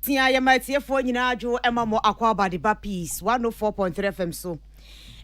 Tia yamatie fo nyina adwo ema mo akwa body ba peace 104.3 FM so.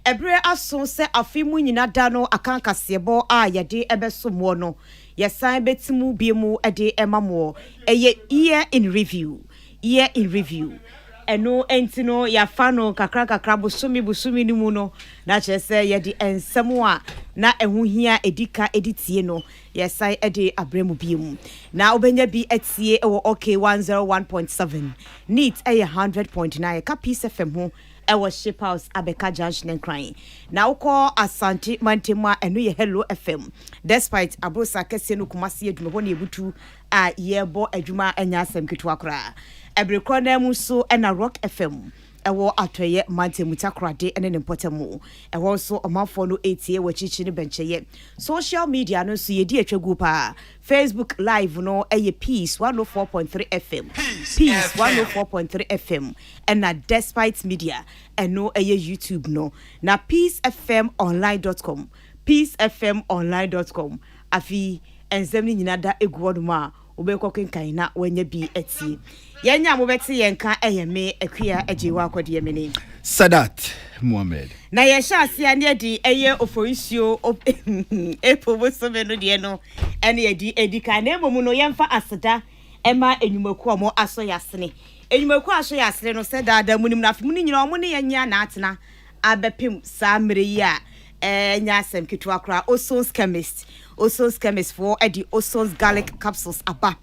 Ebre aso se afimu nyina da no akan kasebo a yede ebeso mo no. Yesan betimu bi mu ede ema mo. Eye year in review. Year in review. Eno entino ya fano kakra busumi ni mu no na chese yedi ensemu a na ehu hia edika editie no yesai ede abremu biemu na obenya bi etie ewo okay 101.7 neat 100.9 ka peace fm ho ewo ship house abeka junction and crying na uko asante mantema eno ye hello fm despite abrosa kese no kumase edwuma ho na ebutu a yebo adwuma anya asem ketwa kra ebrekro na mu so na rock fm ewo atoye mantemu takrade ene ne potemu ewo so omafo no etie wachichi ne bencheye social media no so yedi atwagu pa Facebook live no eye peace 104.3 fm peace 104.3 fm and na despite media eno eye YouTube no na peacefmonline.com peacefmonline.com afi enzemni nyina da egwoduma obekọ kenkan na wanya bi ati yenya mo beti yenka eyeme akua ajewa akode mene Sadat Mohammed na ye sha asia ne di eye oforisio epo bosome no de no ene ye di edika na emomu no yemfa aseda ema enyumaku omo aso yasene enyumaku aso yasene no se dada munim na afemu ni nyina omo ne yenya na atena abepem samre yi a nya asem kitu akra Oson's chemist for edi Oson's garlic capsules aba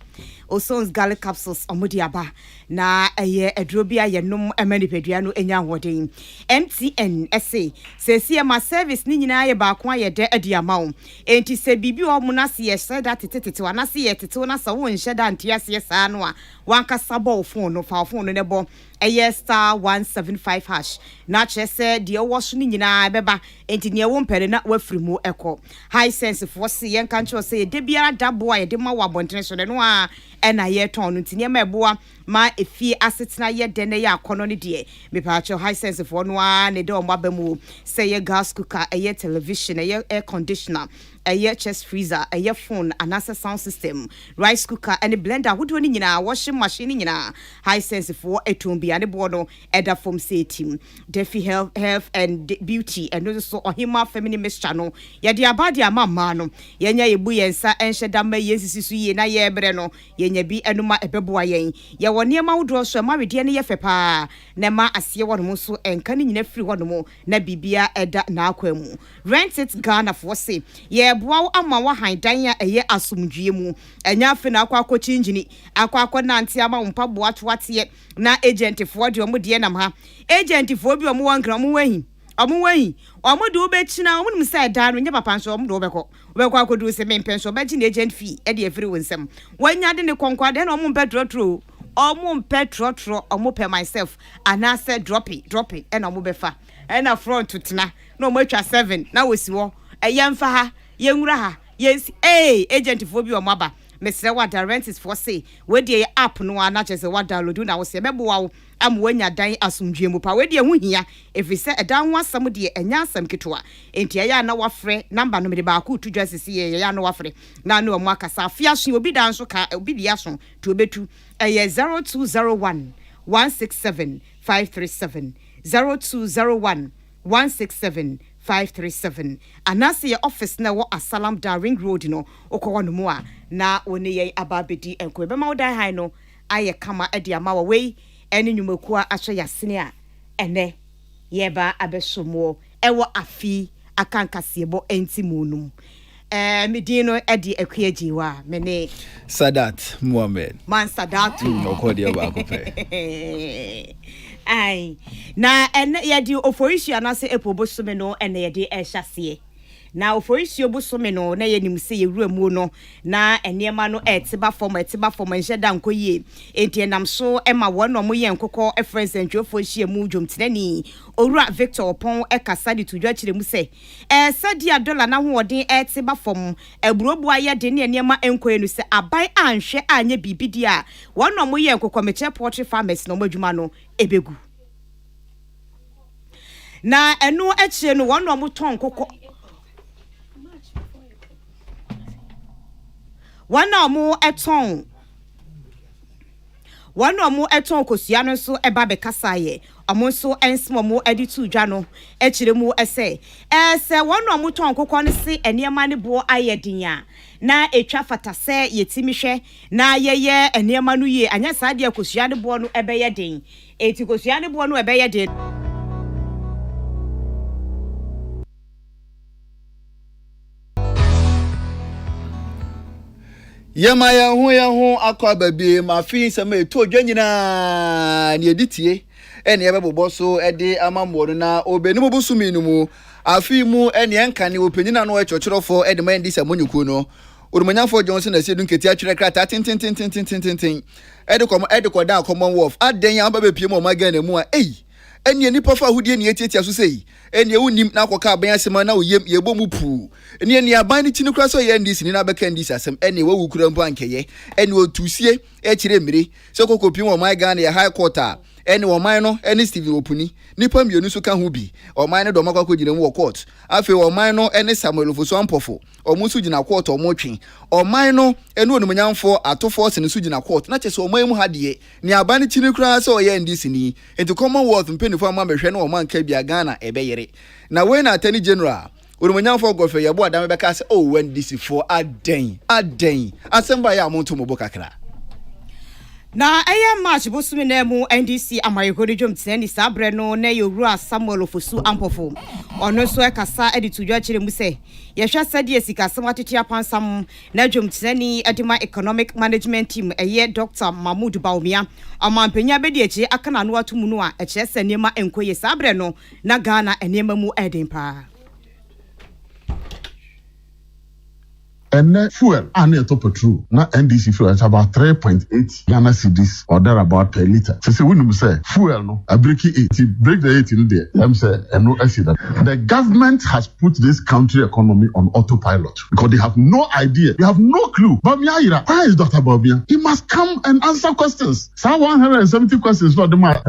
Oson's garlic capsules omodi aba na eye edrobia yenom emanipedua no enya hoden MTN SA sesi ma service ni nyina ye ba ko ayede edi amawo enti se bibi o mu na se ye sheda tetete wana se ye tete na sa won sheda ntiase ye sa no a wanka sabo phone no fa phone no ne bo eye star 175 hash na chese de wo so ni nyina beba enti ne wo mpere na wafiri mu eko high sense for se yen kan cho se de biara dabo a ye de ma wa bontene so no a ena ye ton no ntinia ma eboa ma efie asetena ye de ne ya akono ne de me pa cho high sense for no a ne de o maba mu se ye gas cooker eye television eye air conditioner eye chest freezer eye phone anasa sound system rice cooker and blender wodo ni nyina washing machine nyina high sense for etumbi ane bono eda from say team defi health and beauty and also ohima feminine mixture no ye de abade amama no yenya yebu yensa enhye dama yesisisu ye na ye bre no yenya bi enuma ebeboa yen ye wone ma wodo so ma wede ne ye fepa na ma ase wono so enka ni nyina firi wono na bibia eda na akwamu rent it Ghana for say ye boa ama wa handan ya eye asumdwie mu enya afi na akwa chinjini akwa nante ama mpaboa toate na agent for de omo de nam ha agent for bi omo wankra omo wahi omo de obechina omo nim say da no nya papa nso omo de obekọ akodu se me penso obeji na agent fee e de afiri wonsem wanya de ne konkwade na omo petrotro omo pe myself anase drop it and omo befa and a front to tina no mo twa 7 na wosi wo eyemfa ha yenwura ha yes agent for bi omo aba mesre wa rent is for say we dey app no ana chese wa download na wo se beboa wo am wanya dan asomdwe mu pa we dey hu hia efise edan ho asam de enya asam ketoa enti ya na wafre number no me de ba ko tu dwasisi ye ya na wafre na na omo akasa afia so obi dan so ka obi dia so to obetu 0201 167 537 0201 167 537 anase your office na wo Asalam da Ring Road no okwo no mu a na woni ye ababedi enko be ma wo dai han no aye kama ade ama wa wei ene nyumaku a ahwe yasene a ene ye ba abesomo ewo afi Akan kasebo entimunum medino edi akuajiwa mene Sadat Mohammed man Sadat okodi ba akopɛ ai na ene ye di oforisi anase epobosome no ene ye di ehyasie na oforisi obosome no na ye nim se ye wura mu no na enema no etiba form nhye da nkoyie enti enam so ema wono mo ye nkokɔ friends entwofo hie mu dwomtenani owura Victor Opon ekasa di tudwa kire mu se sadia dollar na hoɔden etiba form eburobu aye de ne enema enkoye no se abai anhwe anye bibidi a wono mo ye nkokɔ meche poultry farmers no madwuma no ebegu na enu echire no wono mo ton nkokɔ wana mo eton One or more eton kosiano so eba bekasaye. Omo so ensmo mo editu dwa no echire mu ese one or more ton kokon se eniema ne bo ayedin a na etwa fata se yetimi hwe na yeye eniema no ye anya saade akosua ne bo no ebe yedin eti kosua ne bo no ebe yedin. Yama ya ho akwa baby ma fi nsema eto dwanyina ne editie ene yebebo so ede amambo no na obenu busumi no mu afi mu ene enka ne opanyina no echochorofo ede ma ndisa monyuku no Urumanyafo Johnson na sedu nketi atwere krata tin ede koda Commonwealth aden ya amba bepie mo magana mu a ene nipa fa hudie ne yetiatia so sei ene wunim na akoka aban asema na oyem yebo mu pu ene aban ni chini kura so ye ndisi ni na beka ndisi asem ene wawu kura mpo ankeye ene otusie echire mmiri so kokopi mo magana ya high court a ene oman no ene Steven Opuni nipa mienu so ka hu bi oman ne do makwa gina mu court afi oman no ene Samuel Ofosu Ampofo omu su gina court omu twen oman no ene onumnyamfo atofo se ne su gina court na chese oman mu hade ni aban ni chini kura so ye ndisi ni enti Commonwealth mpeni fo amamehwe na oman ka bia Ghana ebeyere na we na Attorney General Urumanyafo Godfrey yabo adam beka se when this for aden asemba ya amonto mobo kakra na match bosumi na mu NDC amayekodi jom tseni sabre no na yowura Samuel Ofosu Ampofo ono so ekasa editudwa kire mu se yehwa sade sika samatete apansam na jom tseni edema economic management team Dr. Mahmoud Baumia amampenya bedi echi akana no atumu no a eche senema enkoye sabre no na Ghana enema mu edempa. And fuel and petrol na NDC fuel is about 3.8 Ghana cedis or thereabout per liter. So when you say fuel no, I break it, break the 8 in there. I'm say and no I see that the government has put this country economy on autopilot because they have no idea, they have no clue. Bamia, where is Dr. Bobia? He must come and answer questions. Some 170 questions for the man.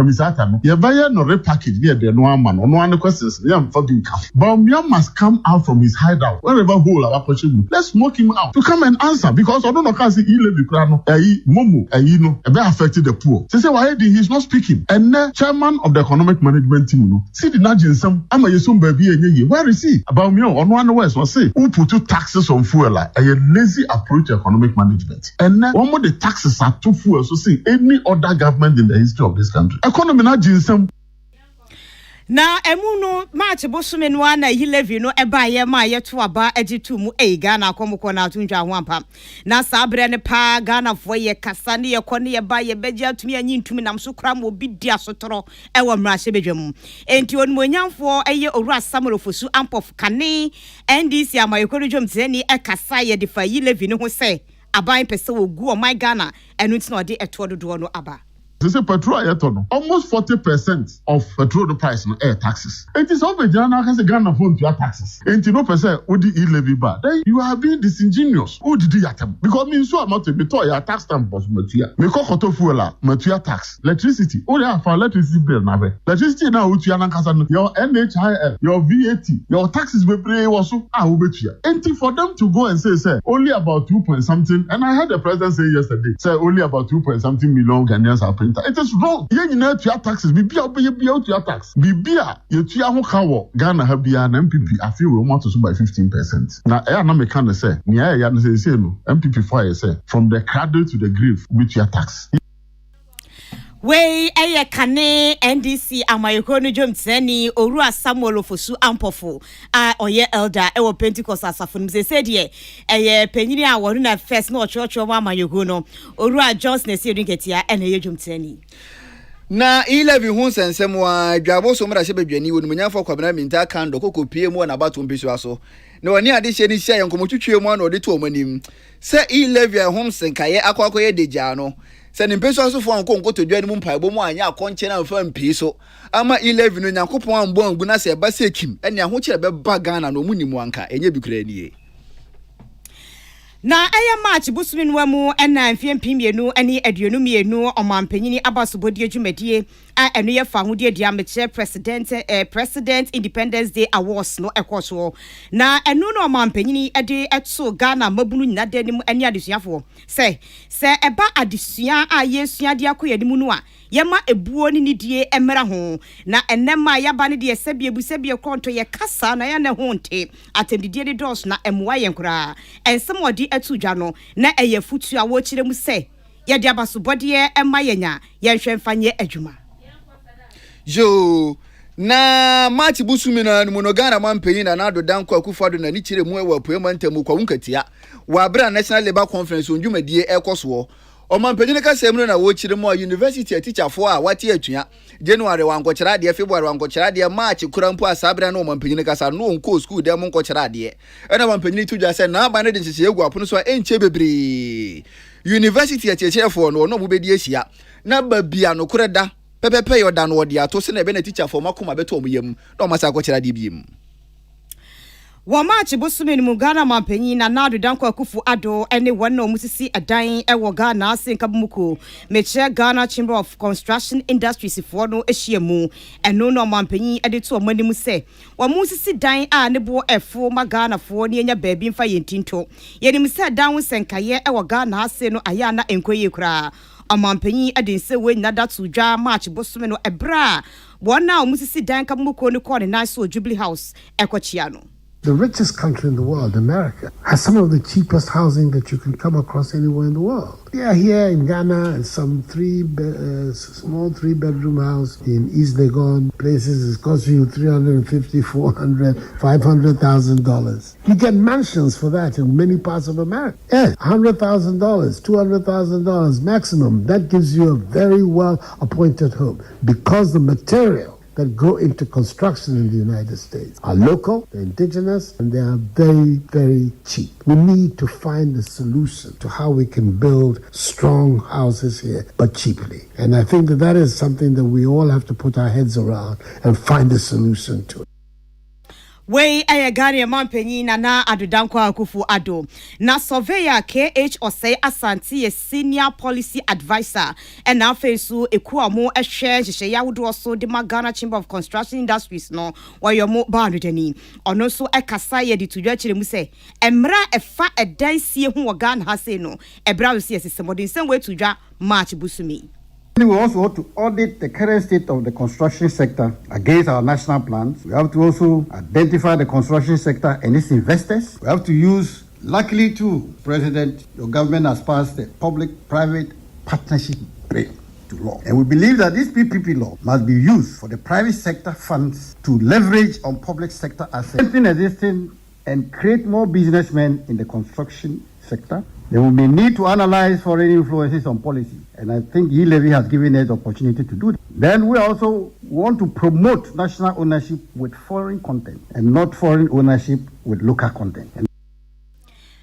You buy no repackage near the no man or no one questions. Yeah, fucking come. Bamia must come out from his hideout wherever hole our question. Let's smoke him out to come and answer because I don't know can see Ilevi Krano Momo no be affected the poor. Say why he's not speaking. And the chairman of the economic management team no see the Najinsam ama yesum baby enye where is he about me on one west was say who put two taxes on fuel a lazy approach to economic management. And one more the taxes are too fuel so see any other government in the history of this country. Economy Najinsam na emuno match bosome no na Ilevi no eba ye ma ye to aba agitu mu Ghana akomko na atunjwa ho ampa na sabre ne pa Ghana fo ye kasa ne ye kone ye ba ye beji atumi anyi ntumi nam so kra mo bi dia sotoro ewo mrahye bedwam enti onmonyamfo eye owura Samuel Ofosu Ampof kane NDC amayekoro dwom teni ekasa ye de fa Ilevi no ho se aban pese ogu o my Ghana enu ntino ode eto dodo no aba. They say petrol almost 40% of petrol price no air taxes. It is over Ghana has a Ghana phone to your taxes. And you know percent would the levy bar. Then you are being disingenuous. Who did you because means so amount to be told your tax stamp was material. Me kokoto fuela material tax. Electricity. Oh yeah, for electricity bill now. Electricity now with your NHIL, your VAT, your taxes we pay also and for them to go and say only about 2 point something. And I heard the president say yesterday, say only about 2 point something million Ghanaians are paying. It is wrong. You need to your taxes. Bibia to your tax. Bibia you to your kawo Ghana have be an MPP. I feel we want to by 15%. Now I am not can say. Nia ya say no. MPP for say from the cradle to the grave with your tax. We kane NDC amayeko no dwom tsani owura Samuel Ofosu Ampofo oye elder ewo Pentecost asafo nim se de panyini a woru na first na ochocho ma amayeko no owura Johnson ese edunketia ene dwom tsani na Ilevi hu sensem wa dwabo so mra se bedwani wonu nyafo kwabena minta kan do kokopie mu na bato mpesu aso na wani ade hye ni hye yankomotwetwe mu na ode to omanim se Ilevi hom senkaye akwakoye deja no se ni mpesu aso fo anko nkoto dwani mu mpaebo mu anya akonche na mfa mpi so ama Ilevi no nyankopon ambo angu na se ba se kim ene aho kire be ba Ghana no mu nimu anka enye bikura nie Na aya march busumi no mu na mfie mpimienu ani aduonu mienu omampanyini abasobodie dwumadie a eno ye fa hodie dia meche president Independence Day Awards no ekoso na eno no omampanyini de eto Ghana mabunu nyina danim ani adesuafo se eba adesua a yesua de akoyanimu no a yema ebuo ni nidie emra ho na enema yaba ne de sebie konto ye kasa na ya ne ho nte atendidie de dos na emwa yenkura ensem odi atu dwa no na eye futu a wo kire mu se ye de abasobode ema yenya ye hwemfanye adwuma yo na mati busumi na monogana mampenyi na nado danko akufado na ni kire mu ewa poema ntemu kwa wunkatia wa bra National Labour Conference ondwumadie ekoso omampenyi ne kasa mu na wo kire mu university teacher fo a wati atua January wankokyera de February wankokyera de March kurampo asabra na omampenyi ne kasa no onko school de mo nkokyera de ena mampenyi tudwa se na aba ne de nhye egu apono so enche bebre university teacher fo no bu bedi ahia na babia no koreda pepepe yoda no de ato se na ebe na teacher fo makoma beto omyam na omasa akokyera de biem wa march busumi ni Ghana mampanyi na nado danko akufu ado ene wanna omusisi adan ewo Ghana asenkabumuko meche Ghana Chamber of Construction Industries for no ehyiemu eno no mampanyi ade to omanimu se wa musisi dan a ne bo efo ma Ghana fo ne enya baabi mfa yentinto yenim se dan wo senkaye ewo Ghana ase no aya na enkoye kura amampanyi adense we nada to dwa march busumi no ebra wona omusisi dan kabumuko ne ko ne na so Jubilee House ekochia no. The richest country in the world, America, has some of the cheapest housing that you can come across anywhere in the world. Yeah, here in Ghana, some small three-bedroom house in East Legon places is costing you $350,000, $400,000, $500,000. You get mansions for that in many parts of America. Yeah, $100,000, $200,000 maximum. That gives you a very well-appointed home because the material that go into construction in the United States are local, they're indigenous, and they are very, very cheap. We need to find a solution to how we can build strong houses here, but cheaply. And I think that is something that we all have to put our heads around and find a solution to. We ayagari mampenyi na adudanko akufu ado na surveyor KH Osei Asante ye senior policy advisor and afesu ekuamo ehwe hye yawodo so de Ghana Chamber of Construction Industries no wayomo bandani ono so ekasa ye ditudwa kire mu se emra efa edansie hu wo Ghana ha se no ebra we se semodin sem we tudwa March busumi. We also have to audit the current state of the construction sector against our national plans. We have to also identify the construction sector and its investors. We have to use, luckily too, President, your government has passed the Public-Private Partnership Bill to law. And we believe that this PPP law must be used for the private sector funds to leverage on public sector assets, existing and create more businessmen in the construction sector. Then we may need to analyze foreign influences on policy. And I think E-Levy has given us the opportunity to do that. Then we also want to promote national ownership with foreign content and not foreign ownership with local content.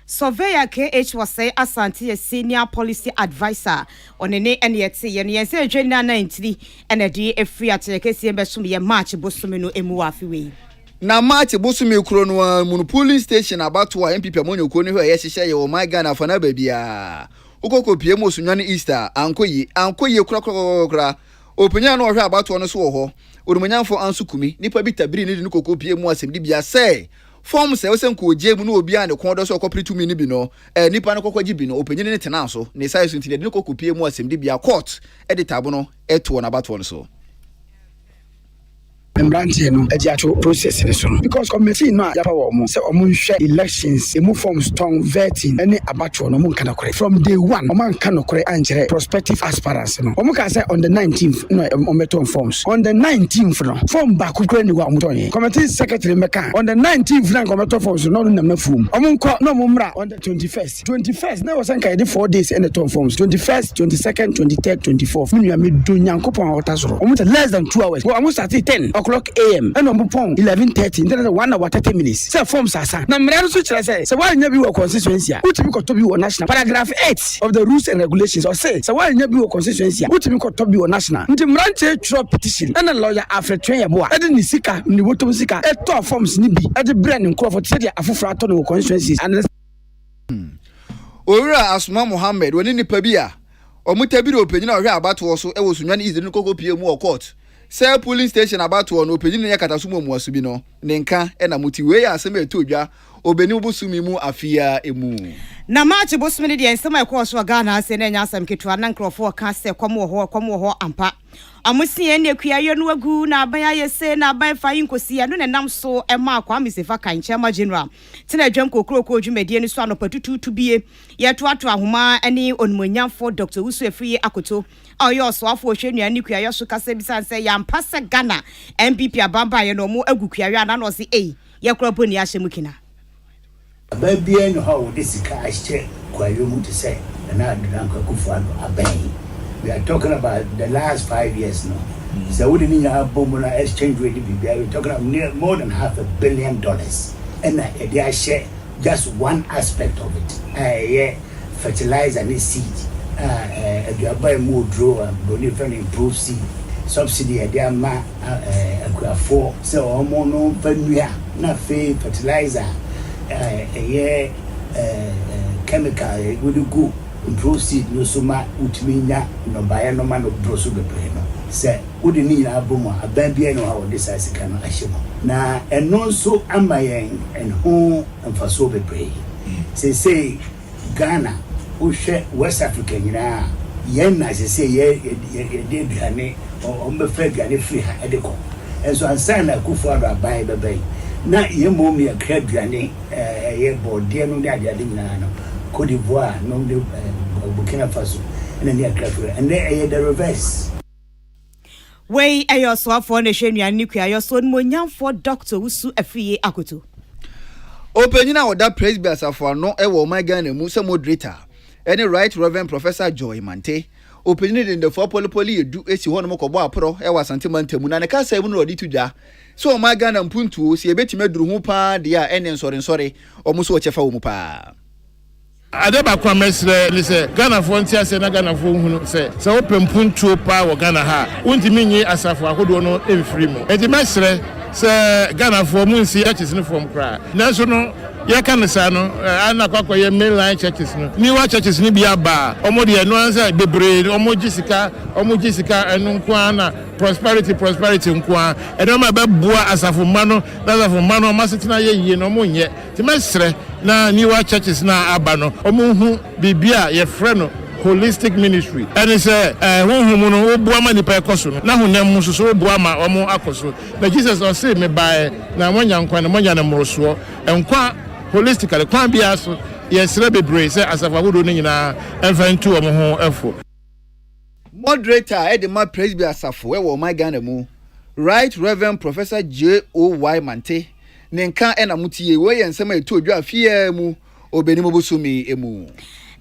Surveyor KH Osei Asante senior policy advisor onene ene yete ye ne se adwenda 93 ene de efri atekese besom ye March bosome no emu afiwe. Na March busumi kuro no mu polling station abato a MPP amonyoko ne hwe ye hye ye o my Ghana fa na babia ukoko pie mo sunwane Easter ankoyi kura openya no hwe abato no so wo ho odumanyanfo ansukumi nipa bitabiri ne kokko pie mu asem di bia say form se wose nko oje mu no obi an ko do so kopri mi ni bi no nipa no kokko gi bi no openye ne tena so ne sai so ntide ne kokko pie mu asem di bia court editabo no eto na abato no so Mbrantie no ato process ne so because committee no ya power mo say omo nhwe elections emu form strong vetting any abatcho no mo nka nakore from day one omo nka nakore ankere prospective aspirants no omo ka say on the 19th no ometon forms on the 19th no form back kukure ni wa omotonye committee secretary meka on the 19th na ometon forms no no nam na fum omo nko no mo mra on the 21st na was nka 4 days in the ton forms 21st 22nd 23rd 24th me nua me do nyankopon awotazoro omo less than 2 hours omo start 10 o'clock AM and on pon 11:30 then 1 hour 30 minutes say form sasa na mra so kire say why nya bi wo constituency a utimi ko to bi wo national paragraph 8 of the rules and regulations or say why nya bi wo constituency a utimi ko to bi wo national nti mranche throw petition and lawyer after train ya bo a ede ni sika ni wotom sika e to forms ni bi ede brand nkrofo say dia afofra to no constituencies and Owura Asuma Mohammed woni nipa bi a omutabiri opanyina ohwe abato so e wo sunwan is no koko pie mu court say police station abato no opanyina ya katasumo mu asu bi no ne nka e na muti we asem etodwa obeni obusumi mu afia emu na match bosumi de ensema ekọ Ghana ase na nya asem ketwa na nkrofo ka se kwamo ho ampa amusie ne kuaye no agu na aban ayese na aban fa yinkosi no ne nam so e ma akwa mesefa kan chema general tena adwam kokroko dwumedie ni so anopatutu tubie ye toato ahoma ani onmonyamfo Dr. Usu Efriye Akoto oyo so afo hwenua ni kuaye so kasa bisan se ya mpase Ghana MPP abamba ye no mo agu kuaye ana no se ye kropo ni ahye mukina Ababia no how this cash check kwayo to say and I don't know. We are talking about the last 5 years now. So we didn't have bomb exchange rate. We are talking about more than $500 billion, and they are share just one aspect of it. Fertilizer and seed. They are buying more draw and improve seed. Subsidy they are ma for so hormone venue na fertilizer chemical would go improve seed no suma utiminya no buy no man of brosu bebre no say would need aboma abambia no how this as can ahyemo na eno so amayen and who emfaso bebre say Ghana uhwe West Africa nyina yen na say ye de duane o mbefa duane free ha edeko enso ansana kufu ado abai bebe na ye mom ya kra duane ye bode no de ade nyina no Côte d'Ivoire, no Burkina Faso, and then and then the reverse. Way ayo so for nation ya niku ayo so monyam for Dr. Usu Efriye Akoto. Openyina oda praise be asafo no e wo my Ghana mu se moderator. Any right Reverend Professor Joy Mante. Openyina in the for polypoly edu esi ho no mokobo apro e wasante mantemu na ne ka sai mu no odi tudwa. So my Ghana mpuntu se ebetime duru hu pa de a ene nsore omo so ochefa wo mu pa. Adeba kwa mesre lise Ghana frontier se na Ghana fo hunu se open puntu pa wo Ghana ha untimi nyi asafo akodo no emfiri mu enti mesre se Ghana fo mu nsi churches no from kra nanso no ye kan sa no ana kwakwa ye mainline churches no ni wa churches ni bia ba omodi eno ansa bebre omoji sika enu nkwa na prosperity nkwa eno ma beboa asafo mano masetina ye no monye ti mesre na ni wa churches na aba no omuhu bibia ye freno holistic ministry and it's honhum no oboa ma nipa ekoso no na honam so so oboa ma omo akoso na Jesus o say me bae na monya nkwa na monya na moroso enkwa holistically kwa bia so yesre bebre say asafa wodo no nyina emfantu omo ho efo moderator Edema praise be asafo e wo my Ghana mu right Reverend Professor Joy Mante nenka ena mutie we yensema etodwa afia mu obeni mobosumi emu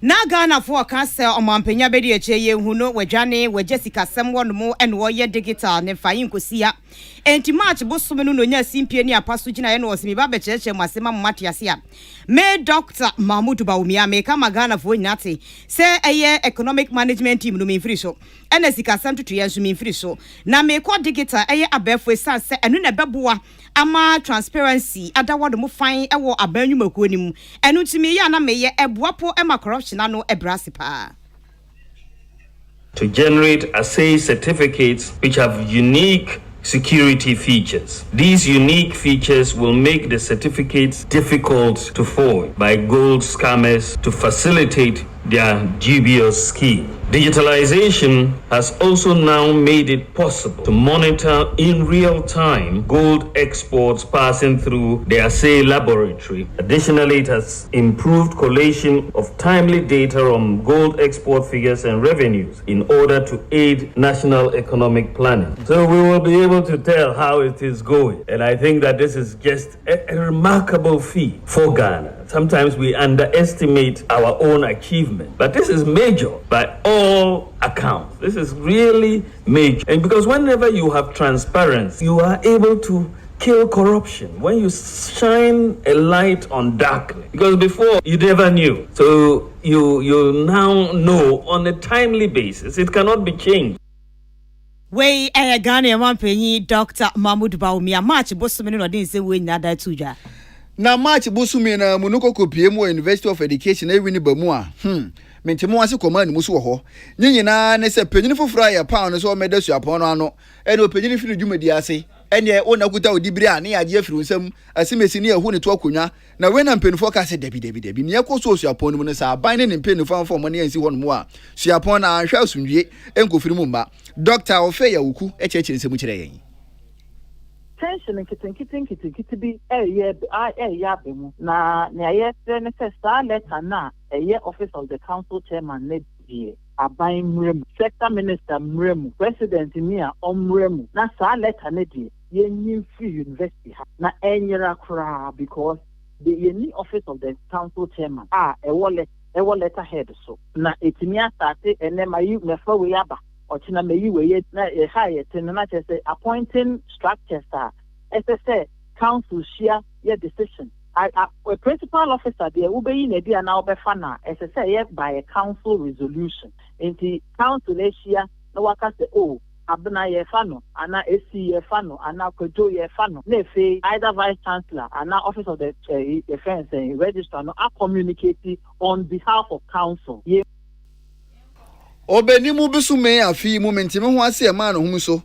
na Ghana for kase omampenya bedi eche ye huno wejane wejesika semwo no ene wo ye digital ne fayin kosia enti march bosome no nya simpie ni apaso gina ye no osimi ba be cheche masema mmate ase a me Dr. Mahmoud Bawumia me kama Ghana for nyate se eye economic management team no me free so ene sika sem tutu ye so me free so na me ko digital eye abefo sanse enu na beboa ama transparency adawado mo fan ewo abanwumako nim enu timi ya na meye eboapo ema corruption ano ebrasipa to generate assay certificates which have unique security features. These unique features will make the certificates difficult to forge by gold scammers to facilitate their dubious scheme. Digitalization has also now made it possible to monitor in real time gold exports passing through the assay laboratory. Additionally, it has improved collation of timely data on gold export figures and revenues in order to aid national economic planning. So we will be able to tell how it is going. And I think that this is just a remarkable feat for Ghana. Sometimes we underestimate our own achievement, but this is major by all accounts. This is really major. And because whenever you have transparency, you are able to kill corruption. When you shine a light on darkness, because before you never knew. So you now know on a timely basis. It cannot be changed. We Ghana man penyi Dr. Mahmoud Bawumia match bosome no dey say we nyada tuja. na March busumi na munuko kopie mu University of Education e wini bamu a mentimo ase command mu so ho nyina ne se penyini foforo ya pound so meda su apon no ano e no penyini firi dwumadi ase ene ona kuta odibiri a ne yaje afiri nsam asimesi ne ehu ne to akonwa na we na mpenifo ka se debi ne yakoso su apon mu ne sa aban ne mpenifo anfo mo ne yansi ho no mu a su apon na ahwa asundwie enkofiri mu mba Dr. Ofeya Wuku echechiri se mu kire yen tension kitten bi ya be mu na ye ne se star letter na office of the council chairman ne die aban mrem sector minister mrem president ni a omrem na star letter ne die ye nyim free university ha na enyera kra because the any office of the council chairman e wallet head so na etimi asate ene mayi mefa we aba ochina meyi we na high na say appointing structures SSA council share your decision. A principal officer there will be in a dia now befana SSA by a council resolution. In the council share no waka say oh abna ye fano ana AC ye fano ana kojo ye fano nefe either vice chancellor ana office of the defense and registrar no are communicating on behalf of council. Obeni mu bisume afi mu mentime ho ase e ma no hum so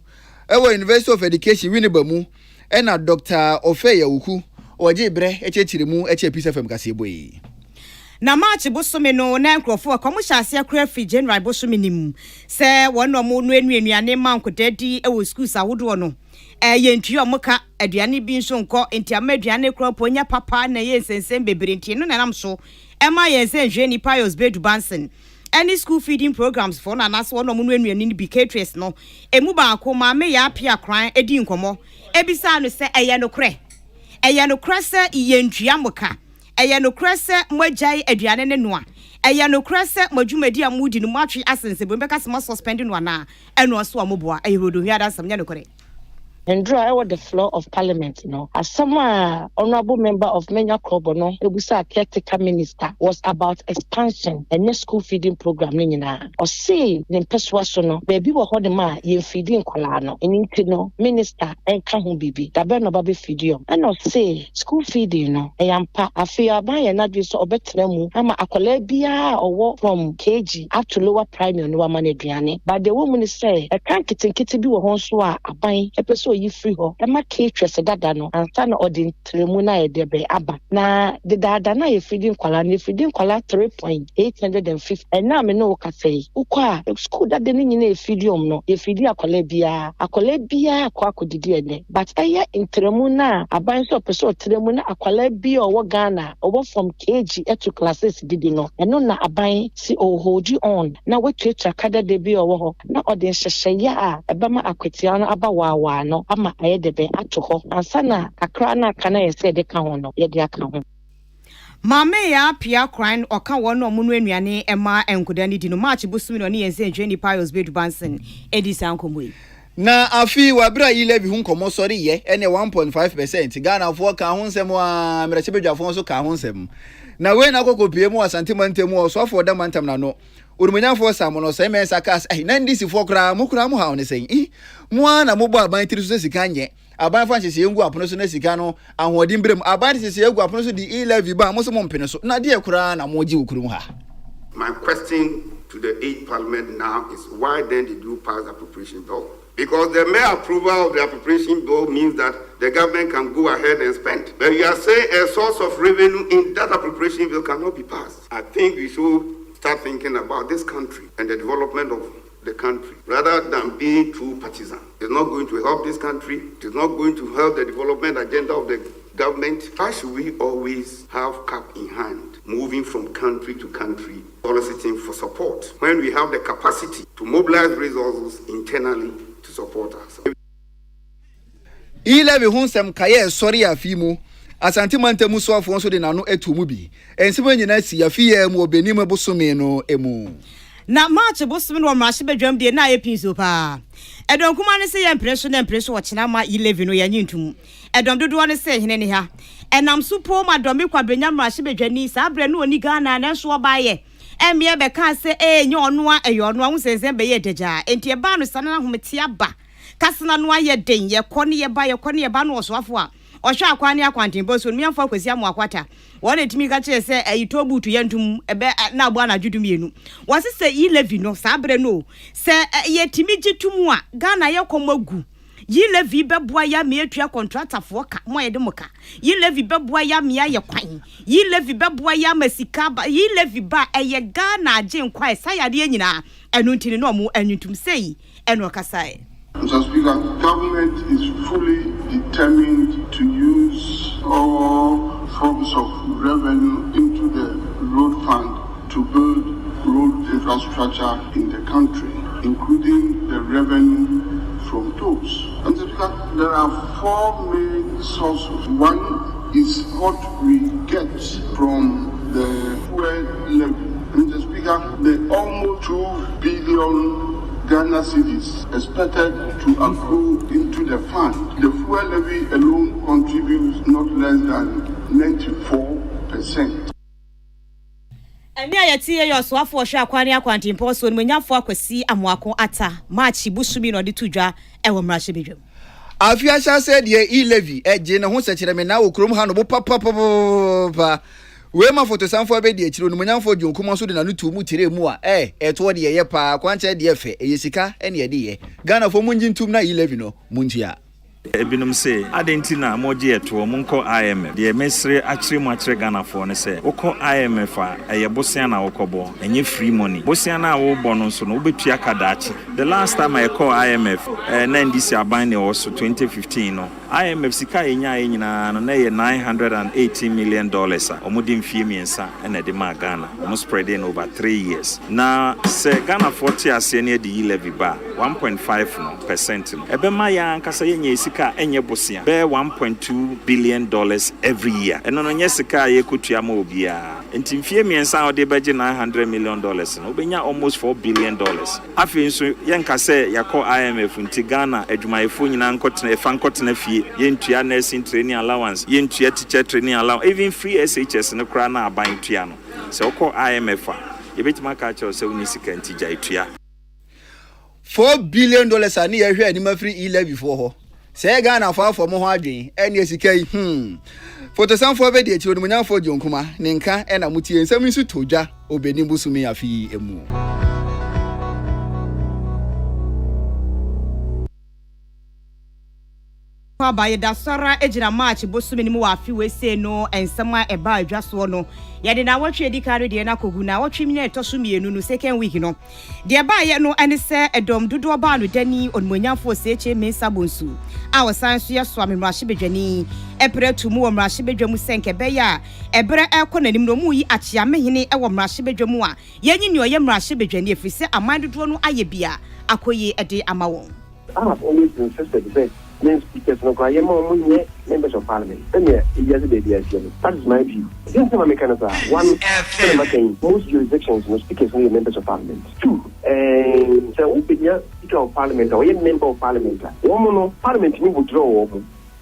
ewo University of Education wini bamu ena Dr. Ofeya Wuku oje bre echechiri mu eche Peace FM kase boyi na March bosome no na nkrofo akomo hyase akra free general bosome nim se wono mo no enuane mankodadi ewo schools awodo no yentui omoka aduane bi nso nko enti amaduane kropo nya papa na yensensen bebre enti no nanam so ema yensen hwe ni Pius Bedu Bansen any school feeding programs for na naso wono mo no enuane ni bi caterers no emu ba ko ma me ya apia kran edi nkomo ebisa no se eye no kre se yentui amoka eye no kre se mogyan aduane ne noa eye no kre se madwumadi amudi no matwe asense bo mbeka se ma suspend no na eno so amoboa eye rodo hia da sam nya no kre and draw over the floor of parliament, as someone honorable member of Menya Krobono, Ebusa caretaker minister, was about expansion and the school feeding program. Or say, then persuasion, baby will hold the ma ye feeding colano, and intino, minister, and Kahun bibi, Tabano baby feedium. And not say, school feeding, I am pa, I fear by another so betremu, I'm a colebia or walk from KG up to lower primary no money diane. But the woman is say, I can't get in kitty be a honswa, a buying episode. You free ho ema caterers dada no ansa na odi tremuna e debe aba na de dada na ye feeding kwala 3.850 and na me no ka say ukwa school dada ni nyina e feedium no ye feedi akola bia akwa akodidi ene but eye tremuna aban so person tremuna akola bia owo Ghana owo from KG to classes didi no eno na aban si o hold you on na we treat kada de bia owo ho na odi nhyehyeye a ebema akwetia no aba wa no ama ayedebe atoho ansana akra na kana yese de ka ho no ye de aka ho mame ya pia kran oka wono omuno enuane ema enkodani di no March busumi no ne yense Jenny Pius Bedu Bansen edisa nkomwe na afi wabra yi levi hu nkomo sori ye ene 1.5% Ghana fo ka ho nsem a merache bedwafo so ka ho nsem na we na kokopie mu asante mantemu so afo da mantam na no urumanyafo samono se mensa kas na ndisi fo kra mu ha ne sen mu ana mo bo aban tiri so sika nye aban fa nhese engu apono so na sika no ahodim brem aban nhese engu apono so di e-levy ba mo so mo mpene so na de kra na mo gi ukurum ha. My question to the 8th Parliament now is why then did you pass the appropriation bill? Because the mere approval of the appropriation bill means that the government can go ahead and spend. But you are saying a source of revenue in that appropriation bill cannot be passed. I think we should start thinking about this country and the development of the country rather than being too partisan. It's not going to help this country. It is not going to help the development agenda of the government. Why should we always have cap in hand, moving from country to country, soliciting for support, when we have the capacity to mobilize resources internally to support ourselves? E-levy hunsem kaye sorry afimu asante mantemu so afo so de nano etumu bi ensema nyina si afiye mu obenim bosome no emu na March bosome no mrahye bedwam de na epin so pa edon kuma ne se ye mpreso na mpreso wo kina ma E-levy no yanyintum edom dodo ne se hene ne ha enam supo ma dom kwa brenya mrahye bedwani sa bre no oni Ghana na so ba ye emie be ka se nye ono a eyono a hunsensen be ye deja enti e ba no sanana homete aba kasena no aye den ye kone ye ba no so afo a ohwa akwani akwantempo so me amfa kwasi amu akwata wona etimi ka che se ayitobu to yentum ebe na abo na dwudumienu wose se yi levi no sabre no se yetimi gitumu a Ghana ye komagu yi levi beboa ya me atua contractor fo ka mo yede muka yi levi beboa ya me aye kwan yi levi beboa ya masika ba yi levi ba eye Ghana agye nkwa sayade nyina enu ntini no mo anwutum sei enu kasai. Mr. Speaker, government is fully determined to use all forms of revenue into the road fund to build road infrastructure in the country, including the revenue from tolls. And Mr. Speaker, there are four main sources. One is what we get from the fuel levy. Mr. Speaker, the almost 2 billion Ghana cedis expected to accrue into the fund. The fuel levy alone contributes not less than 94%. Eni ayeti yo so afo hwe akwani akwantimpo so nyafo akwasi amoako ata march busumi no de tudwa ewo mrahye bedwam. Afia sha said ye e-levy eje ne ho sekere me na okrom ha no bo papa we ma foto sanfo abedi akiro no nyamfo dwonkom so de na no tu mu tire mu a eto de ye pa kwanche de efe eyesika ene ye de ye Ghana fo munji ntum na e-levy no munjia Ebinum say adentina moje eto monko IMF de mesre akire mu akire Ghana fo ne say wokọ IMF a eye bosia na wokobo enye free money bosia na wo bo no so no obetua kadachi. The last time I call IMF na ndisi aban ne was 2015 no IMF sika enya nyina no na ye $918 million omudi mfie miensa na de ma Ghana almost spreading over 3 years. Na say Ghana 40 ase ne de levy ba 1.5% no ebe ma ya nkasa yenye sika enye bosia be $1.2 billion every year. Eno no nye sika ye kutua ma obia enti mfie miensa o de beje $900 million no obenya almost $4 billion. Afi nso yenka say yakọ IMF nti Ghana adwumayefo nyina nkotena efa nkotena fie yentua nursing training allowance yentua teacher training allowance even free SHS no kra na aban tua no se okọ IMF a yebetima ka cha se uni sika ntija etua $4 billion ani ye hwe ani ma free e-levy for ho se Ghana for mo ho adwen ene sika yi foto sanfo be de akiro no nyamfo dwonkuma ne nka ena mutie nsam nsu todwa obeni busumi afi emu. Abaye da sora ejira march bosumi ni mu afi we say no ensema eba adwaso no ye de na wotwe edi kare de na kogu na wotwe mi na etoso mienu no second week no de ba ye no ene se edom dodo ba no dani onmonyamfo se eche mensa bonsu a wosan so ye so amemrahye bedwani epretu mu omrahye bedwamu senke be ya ebre ekonanim no mu yi achia mehene e wo mrahye bedwamu a yenyi ne oye mrahye bedwani efise amandodo no aye bia akoye ede amawon. I have always insisted that men speakers no cry more members of parliament. Then that is my view. This is my mechanism. One, most jurisdictions, no speakers are members of parliament. Two, so we speaker of parliament or a member of parliament. One parliament you withdraw.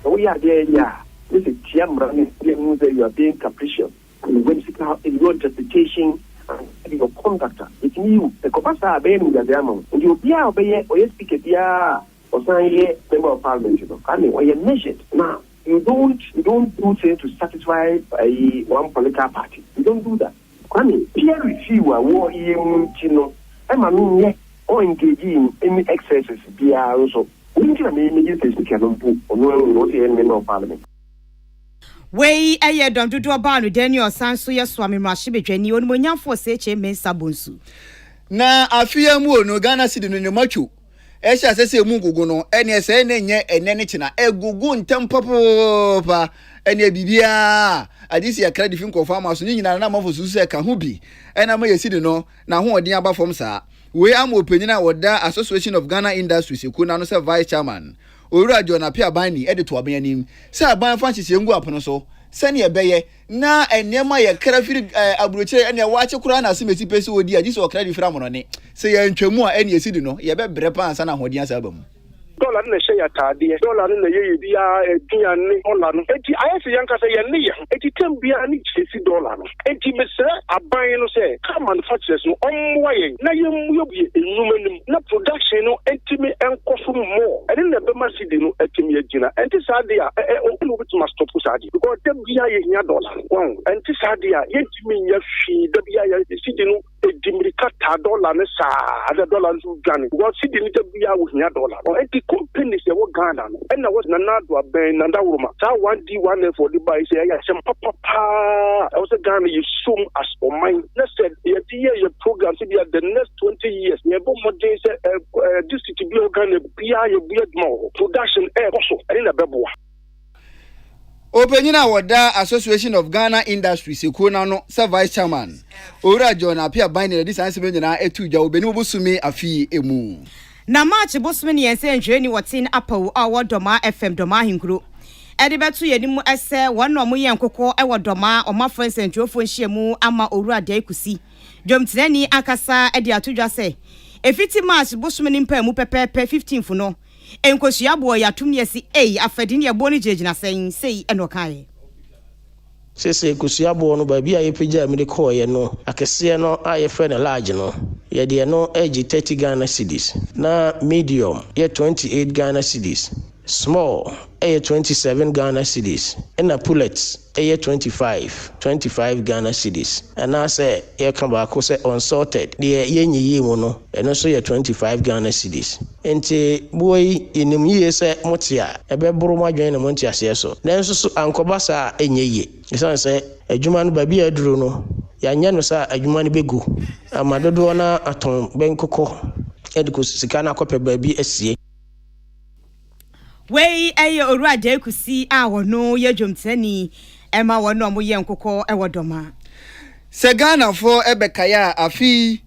So we are there. Yeah, this is you are being capricious. And when your interpretation and your conductor, it's you. The capacity of being the diamond. And you be obey or you speak it. Or say member of parliament, I mean, when you measured now, you don't do things to satisfy one political party. You don't do that. I mean, peer review a war or engage in any excesses. Be also we need to make a speaker or no member of parliament. Wey aye don dodo ba no Daniel Sanso ye so amemrahye bedwani onmonyamfo se eche mensa bonsu. Na afia mu no Ghana cedi no nyomachu Esha sese mu gugu no ene ese ene nye ene ne china egugu ntempopopa ene bibia adisi ya credit fin confirm so nyina na mafo susu e ka ho bi ena ma yesidi no na ho odin aba fom saa we am opanyina woda Association of Ghana Industries ku na no se vice chairman Owura John Apia Bani e de to aban anim se aban fa chise ngu apono so sene ebeye na enema ye krafiri aburochire ene waache kura na asimeti pesi odi adisi o credit fra mo no ne se ye ntwamu a ene yesidi no ye be bre pa ansa na hodian sa ba mu dollar na share atade dollar na ye bia aduane dollar no enti ayese yanka say ye ne ye enti tem bia ni chesi dollar no enti mesre aban no say car manufacturers no omwa ye na ye mu ye enumanim na production no enti me enkoso more ene na be masidi no enti me gina enti sade a onu bit must stop sade because tem bia ye nya dollar wow enti sade a yenti me nya fi da bia ye sidi no edimrika ta dollar ne sa ada dollar no gane because sidi ni bia wo nya dollar or enti companies ye wo Ghana no and na was na do aben na da wuruma sa 1D 1 for the buy say ya sem papa I was Ghana you sum as o mine na said your program say the next 20 years ne bo mo dey say this city be Ghana bia ye bia more production also and na bebo Opening our Association of Ghana Industries, Ekona no, Sir Vice Chairman. Ora John appear binding this answer na etuja obenu busumi afi emu. Na March bosmani yense njeni watin apawu awo doma FM doma hinkro. Ede betu yenimu ese wano mu yenkoko ewo doma oma friends njofo nhyiemu ama owura de ekusi. Dwomtenani akasa ede atudwa se. Efiti March bosmani mpa mu pepepe 15 no. Enkosia bo ya tumyesi afadini ya boni jejina sei enokae. Sese kusia bo no ba bia yepeja me de call ye no akese no aye friend large no ye de no age 30 Ghana cedis na medium ye 28 Ghana cedis small 27 Ghana cedis and a pullets 25 Ghana cedis and I say ye kan ba ko say unsalted de ye nyi mu no eno so ye 25 Ghana cedis enti boy enim ye say motia e be boro madwen na montia se so nanso so ankoba sa enye isan say adwuma no ba bia aduro no ya nya no sa adwuma no begu amadodo na aton benkoko ediko sika na kope ba bi asie Wey owura de ekusi a wono ye dwomtani ema wono mo ye nkoko ewodoma Se Ghana for ebekaya afi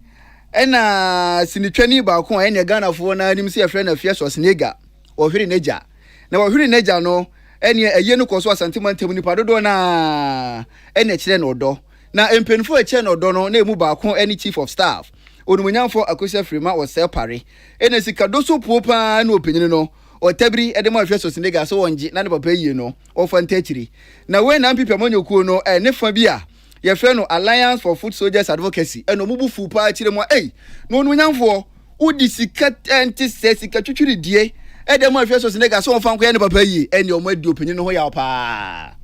ena sinitwani ba ko ene Ghana for na nim se efre na fie so snega ohwiri neja na ohwiri neja no ene eye no koso asantimantem ni padodo na ene kire no do na empenfo eche no do no na emu ba ko ene chief of staff onumunyamfo akosia frima o sel pare ene sikadoso popa na openyini no o tabri edema afeso sinega so wonji na ne papa yie no o fantachiri na we na mpipa monyokuo no ne fa bia ye fe no Alliance for Food Soldiers Advocacy eno mubufu pa chire mo no nunyamfo udi sika enti sika twitwiri die edema afeso sinega so wonfa nko ne papa yie ene o madi openyi no ho ya pa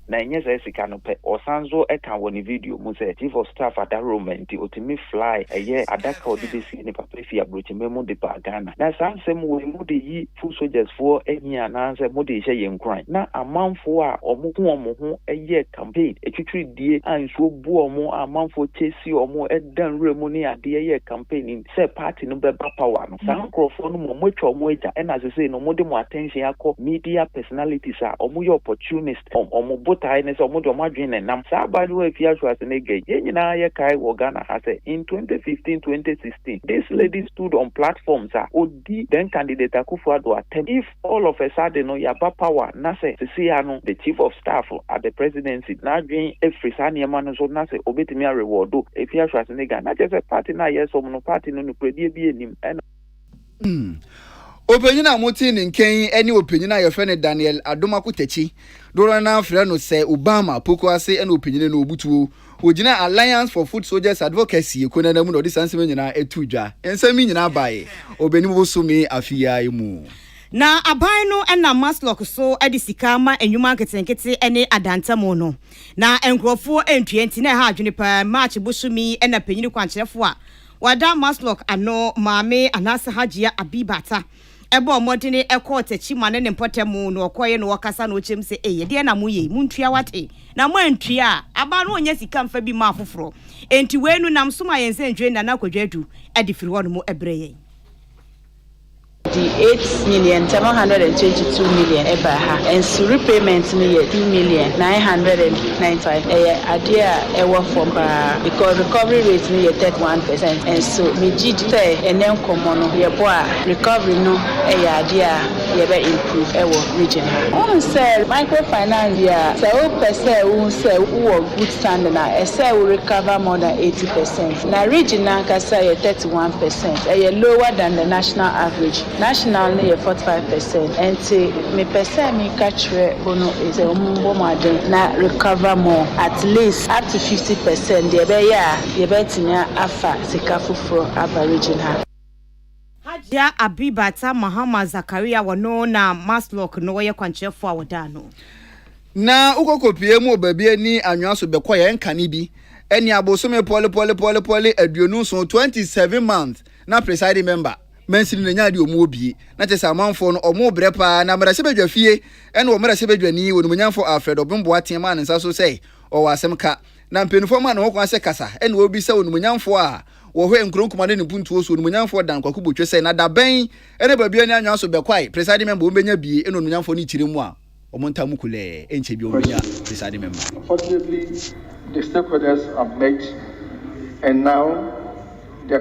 na nyese sika no pe osanzo eka woni video mu se chief of staff at enrollment otimi fly eye adaka odibesi ne papa fi abrochi memo de pa Ghana na sansem we mu de yi food soldiers for ehia na se mu de hye yenkran na amanfo a omo ho eye campaign etwitwiri die anso bu omo amanfo chesi omo edan remu ne ade eye campaign se party no be ba power no sankrofo no mo twa omo eja e na se no mo de mo attention akọ media personalities a omo ye opportunist omo time so mo do madwene nam sa ba do afia so asene ge nyina ye kai wo Ghana ha say in 2015-2016 this lady stood on platforms odi then candidate Akufo-Addo attempt if all of a sudden no ya power na say see no the chief of staff at the presidency na dwen efrisa ne ma no so na say obetimi reward do afia so asene ga na just a party na yes so no party no predie bi enim Openyina moti ni nken eni openyina ye frene Daniel Adomako Techi dora na frɛ no sɛ Obama poko ase ena openyina no obutuo ogina Alliance for Food Soldiers Advocacy ekona na mu no disansem nyina etudwa ensam nyina bae obeni bosome afia emu na aban no ena maslock so edisika ma enwuma nketenkete ene adantamo no na enkrofo entwenti na ha adwene pa March bosumi ena panyini kwankyerefo a wada maslock ano maame anase hajia abibata ebo modene ekotechi mane ne mpotemu no okoye no wakasa no chem se de na moye muntua wate na mo antua aba no onya sika mfa bi ma afoforo enti wenu nam so ma yense ndwe na nakwadwadu edifiri wono mo ebreye the 8,722,000,000 ebaha and so repayment me 2,995 idea ewa from because recovery rate me 31% and so me say and then common ye boy recovery no idea ye be improve ewa region on say microfinance ya so person who say who good standing na say we recover more than 80% na region na kasa 31% lower than the national average. national no yɛ 45%. And me percent me catch bono is a more na recover more at least up to 50%. The yebetinya afa sika fufuro aba region ha. Hajia Abibata Mahama Zakaria wano na Maslock no ye kwanchefo awodano. Na ukokopie mu babie ni anwaso bekoye nkane bi eni abosome pole aduonu so 27 months na presiding member Mensin na nya de omu obi na te samanfo no omu brepa na mara sebedwa fie ene o mara sebedwa ni wonumnyamfo Alfred Obimbo atema ne nsa so sei o wasem ka na mpenufo ma na ho kwa se kasa ene obi se wonumnyamfo a wo hwe nkronkuma ne puntuo so wonumnyamfo dan kwakubotwe sei na da ben ene babia ni anwaso bekwai presiding member ombenya bi ene wonumnyamfo ni chiremu a omontamukule enche bi ombenya presiding member. Unfortunately, the stakeholders have met and now the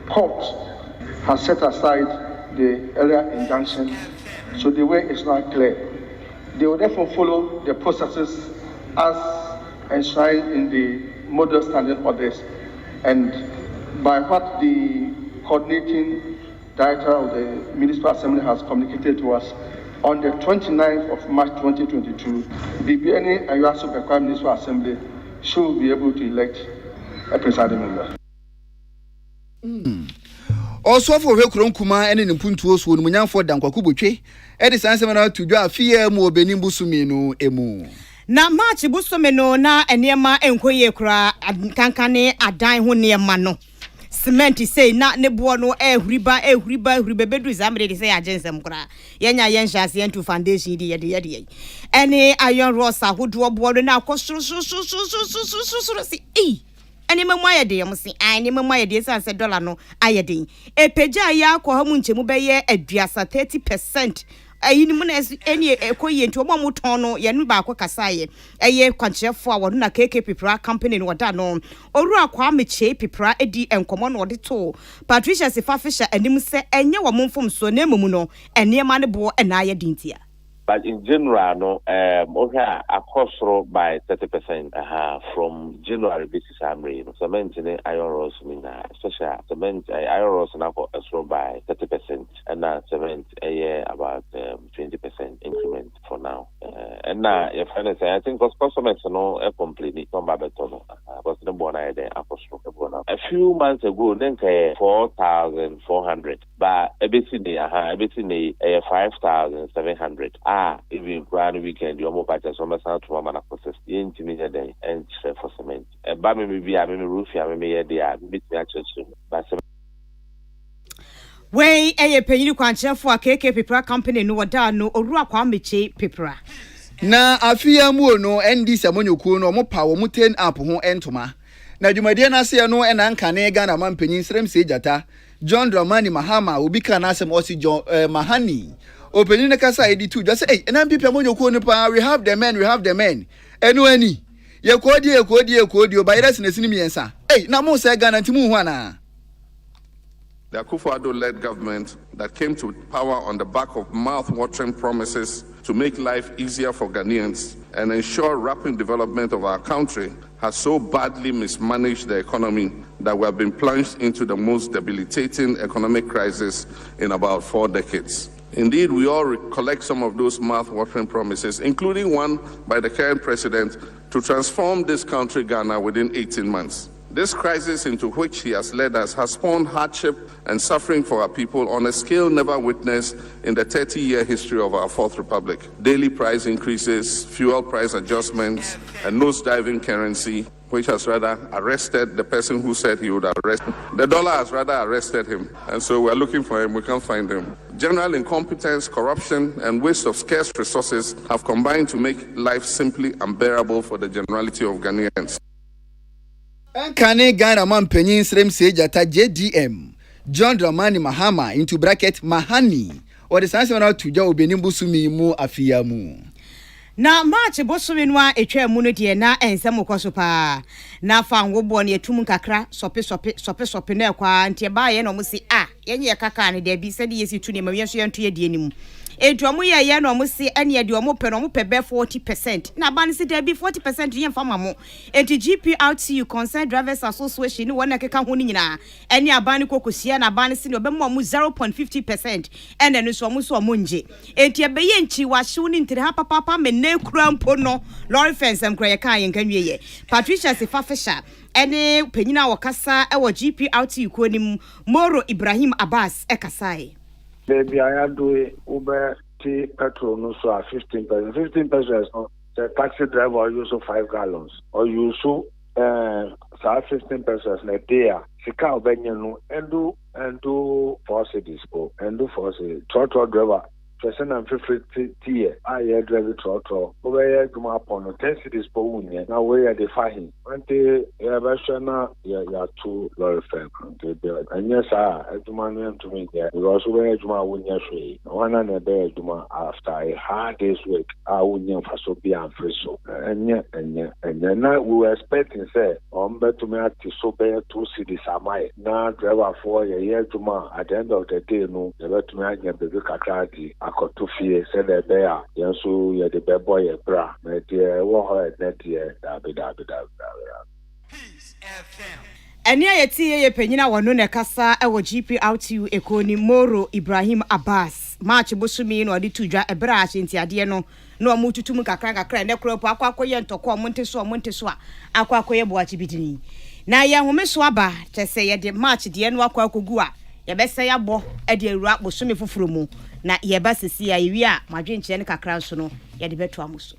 court has set aside the earlier injunction, so the way is not clear. They will therefore follow the processes as enshrined in the model standing orders, and by what the coordinating director of the Municipal Assembly has communicated to us, on the 29th of March 2022, the BNA and Yasu Bekwa Municipal Assembly should be able to elect a presiding member. Also for Kronkuma and in Puntuos would Munyanfo Dankwakubuche, Edison Semana to draw fear more Benibusumino emu. Na March Busumeno na Enyama Enkoye Kra Kankane Adan Hunia Mano. Cement say na ne bono riba bedu zamre say agensem kra yenya yenhas yentu foundation di yede ene iron ross ahodo bodo na akosuru si ene memu ayede yem si ene memu ayede say dollar no ayede epeja ya akọ ha mu nchemu beye aduasa 30%. Ayini mu na eni ekoye nti omo muton no ye nu ba akọ kasaye eye kwanchefo a wodo na KK Pipra company no wada no oru akwa meche Pipra edi enkomo no de to Patricia Sifafisha anim se enye wo momfom so na ememu no enema ne bo na aye dintia. But in general, no, okay, across by 30% from January basis. I'm reading cement in iron rods, especially cement iron rods now by 30%, and now cement a year about 20% increment for now. And now, if I think because customers no completely come back to because the one I there a few months ago, then 4,400, but everything 5,700. Even grand weekend, your mobile just almost out to Mamma process the intermediate day and for cement. A bammy may be a roof, I may be a bit natural by cement. Way a penny quancha for a KK Pipra company no wada no or Raquamiche Pipra. Na afia mu no ND Samonyoku no mo power mu 10 up ho entoma. Na dwumadie na se no ena nkane Ghana man penyin srem se jata. John Dramani Mahama obi kana asem osi John Mahani. Opening the casa editu just say, and I'm people we have the men. Any. Ye kodi by us in the cinema. Hey, now more say Ghana Timu Wana. The Akufo-Addo-led government that came to power on the back of mouth-watering promises to make life easier for Ghanaians and ensure rapid development of our country has so badly mismanaged the economy that we have been plunged into the most debilitating economic crisis in about 4 decades. Indeed, we all recollect some of those mouth-watering promises, including one by the current president to transform this country, Ghana, within 18 months. This crisis into which he has led us has spawned hardship and suffering for our people on a scale never witnessed in the 30-year history of our Fourth Republic. Daily price increases, fuel price adjustments, and nose-diving currency, which has rather arrested the person who said he would arrest him. The dollar has rather arrested him, and so we're looking for him, we can't find him. General incompetence, corruption, and waste of scarce resources have combined to make life simply unbearable for the generality of Ghanaians. Kane Ghana man penyin srem se jata JDM John Dramani Mahama into bracket Mahani or the sanse na tuja obenim busumi mu afia mu. Na March bosumi no a etwa mu no de na ensem koso pa na fa ngobo na etum kakra sope na kwa ntie ba ye no mu si yenye kaka ne de bi se de yesi tu ne ma wienso yento ye de anim Edu ye no mo se ene de omo pe no mo pe be 40%. Na ban se there be 40% yen fama mo. Enti GPRTU Concerned Drivers Association ni wona keka ho ni nyina. Ene aban kokosia na ban se ne obemo mo 0.50%. Ene no so mo nje. Enti ebeye nchi wa hyew ni ntire ha papa me na kura mpo no. Lorry fence am kura ye kan yen kanwie ye. Patricia Sefafisha ene penyina wakasa e wo GPRTU ko nim Moro Ibrahim Abbas e kasai. Baby, I do Uber T petrol no so 15%. 15% no. The taxi driver use 5 gallons or use 15% na day. Sika obenye no endo force dispo endo force total driver. Person and 50 tier. I drive it total. Over to my upon 10 cities per union. Now where they find Ante Yabashana ya 2 lorry firm. And yes, I man to me there. Because where Juma wouldn't free. One and a day Juma after a hard day's work. I wouldn't for so be and free so. And then now we were expecting say to me at so bear 2 cities am I now driver for a year Juma at the end of the day no to me I get the Kakradi. Akoto fie said the bear yanso ye the be boy e bra na de wo ho na de da Peace FM eni ayeti ye penyina wono ne kasa e wo GPRTU ekoni Moro Ibrahim Abbas March bosumi no ade tudwa e bra ahenti ade no na o mututum kakra ne kropo akwakoye ntoko o monte so a akwakoye boachi bidini na ye homeso aba tese ye de March de no akwakogu a ye bese ya bo e de awura bosumi foforo mu na ye ba sesi ya yewi a madwenche ne kakra so no ye de beto amuso.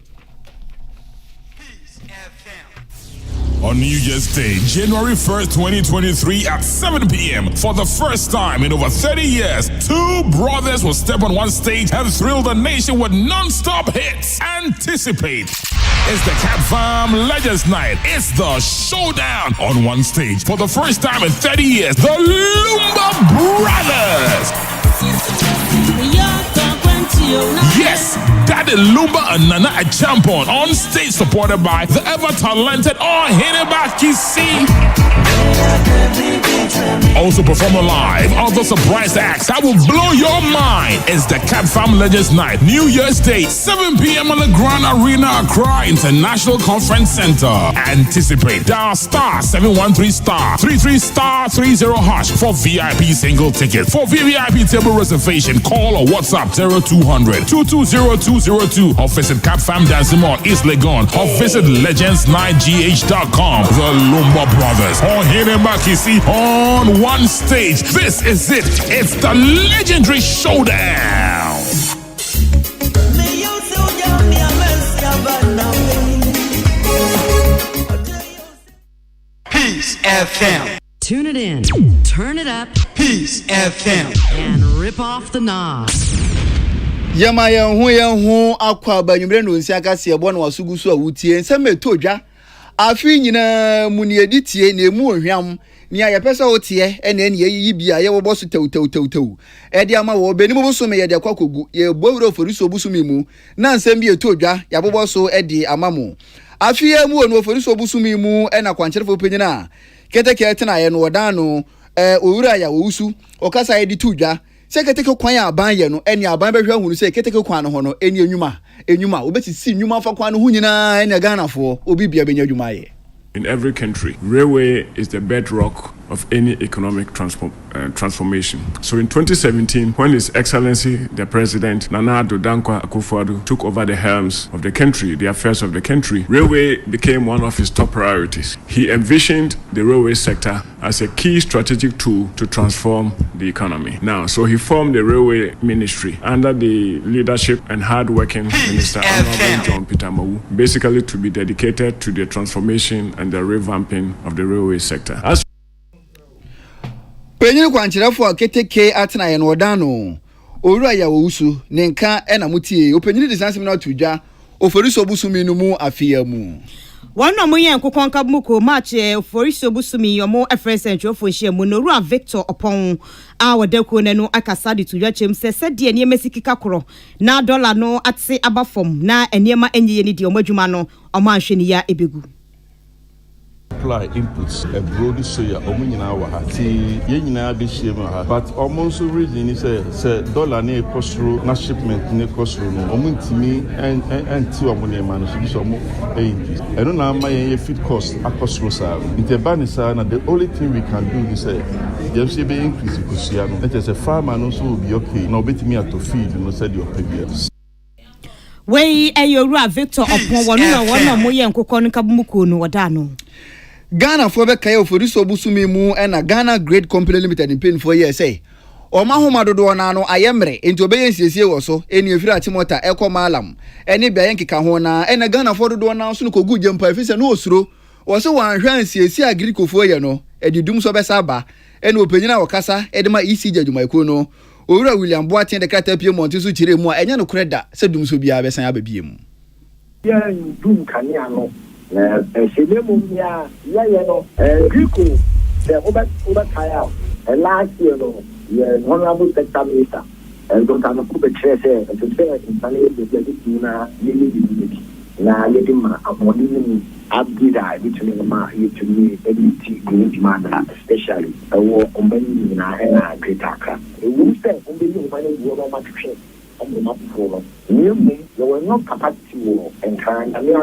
On New Year's Day, January 1st, 2023 at 7 p.m. For the first time in over 30 years, two brothers will step on one stage and thrill the nation with non-stop hits. Anticipate. It's the Cat Farm Legends Night. It's the showdown on one stage. For the first time in 30 years, the Lumba Brothers. Yes, Daddy Lumba and Nana Achampon on stage supported by the ever-talented Ohenebakisi. Also performing live, other surprise acts that will blow your mind. It's the Cat Farm Legends Night, New Year's Day, 7 p.m. on the Grand Arena, Accra International Conference Center. Anticipate, dial star 713 star 33 star 30 hash for VIP single ticket. For VIP table reservation, call or WhatsApp 0200 220202 or visit Cat Farm Dancing Mall, East Legon, or visit legends9gh.com. The Lumba Brothers, Ohenebakisi on one stage. This is it. It's the legendary showdown. Peace FM. Tune it in, turn it up, Peace FM, and rip off the knobs. Yama yen ho akwa banyumre no nsi aka se ebo na wasugu so awutie nsem etodwa afi nyina mu ne editie na emu ohwam ni ayepesa otie ene ye bia ye wobo so tew e de ama wo beni bo so me ye de kwakogu ye bowuro oforiso busumi mu na nsem bi etodwa ya bobo so e de amamo afi ye mu no oforiso busumi mu e na kwankyerefo penyina keteke tena ye no odano owura ya wowusu okasa ye di tudwa se keteke kwan aban ye no eni aban behwe hunu se keteke kwan no ho no eni enyuma obetisi nyuma fa kwan no hu nyina eni Ghanafo obi bia benya dwuma ye. In every country, railway is the bedrock of any economic transformation. So in 2017, when His Excellency, the President, Nana Addo Dankwa Akufo-Addo, took over the helms of the country, the affairs of the country, railway became one of his top priorities. He envisioned the railway sector as a key strategic tool to transform the economy. Now, so he formed the Railway Ministry under the leadership and hard-working Minister Honorable John Peter Mawu, basically to be dedicated to the transformation and the revamping of the railway sector. Penyi kwankyerefo keteke atena ye no odano owura ya wowusu ne nka na mutie openyi disansem na tudwa oforiso busumi no mu afia mu One mo yen kokonka muko match oforiso busumi yomo efresen ofo hia mu no Ru Victor Opon a wadako na no akasa de tudwa chem se de ene mesikika koro na dollar no ate abafom na enema enye ni de omadwuma no omanhwe ni ya ebegu. supply inputs broad soya omunyina wa ha ti yenyina be shame ha but almost reason is say dollar na ekosro na shipment na ekosro no omuntimi and ti omune ma no so mo increase eno na ma ye feed cost akosro sa intebani sa na the only thing we can do is say there should be increase ikusia no it is a farmer no so be okay na obetimi ato feed no said your previous wey ayora Victor opon wonu na wonu mo ye nkokọ no kabumuko no wada no Ghana for be kaya oforiso busumi mu na Ghana Grade Company Limited in pain for years say Oma homa dodo na no ayemre enti obeye nsiesie wo so eni efiri atimota ekoma alam eni bia yenkeka ho na na Ghana for dodo na so no kogu jempa efise no osuro wo so wan hwan nsiesie agrikofo ye no edidum so be saba eni openyina wakasa edema ECJ adwumayeko no Owura William Boateng de kata pie monti so kire mu a enya no kreda se dum so bia be san ababie mu ya dum kania no sebe mu ya no griko de oba kaya last year no honorable sector minister don't have a good chance to say in Sunday the na lili na yedi ma amoni abdida between ma to me edit green man especially ombani na great Accra we say ombani money go ma twe on the map for you were not capacity and kind and you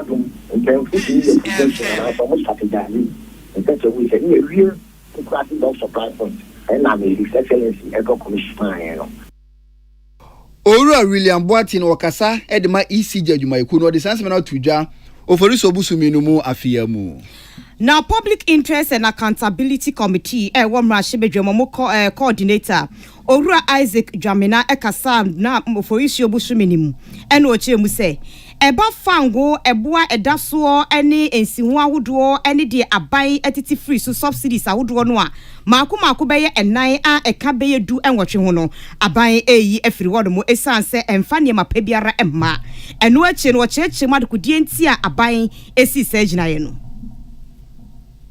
don't put in the position and almost strategy in such a way that you real practice of supply point and I'm His Excellency Eco Commissioner. Owura William Boateng wakasa edema ECJ adwumayeko no de sanseme na tudwa oforiso busumi no mu afia mu. Now, Public Interest and Accountability Committee, coordinator, Owura Isaac Jamina Ekasa na oforiso busumi nimu. Eno oche mu se eba fango eboa edaso ene ensihu ahodo ene de aban etiti free so subsidies ahodo no a maako beye enan a eka beye du enwotwe ho no aban eyi afiri wodo mo esanse emfa ne mapa biara emma eno achi no cheche madukudie nti a aban esi sagina ye no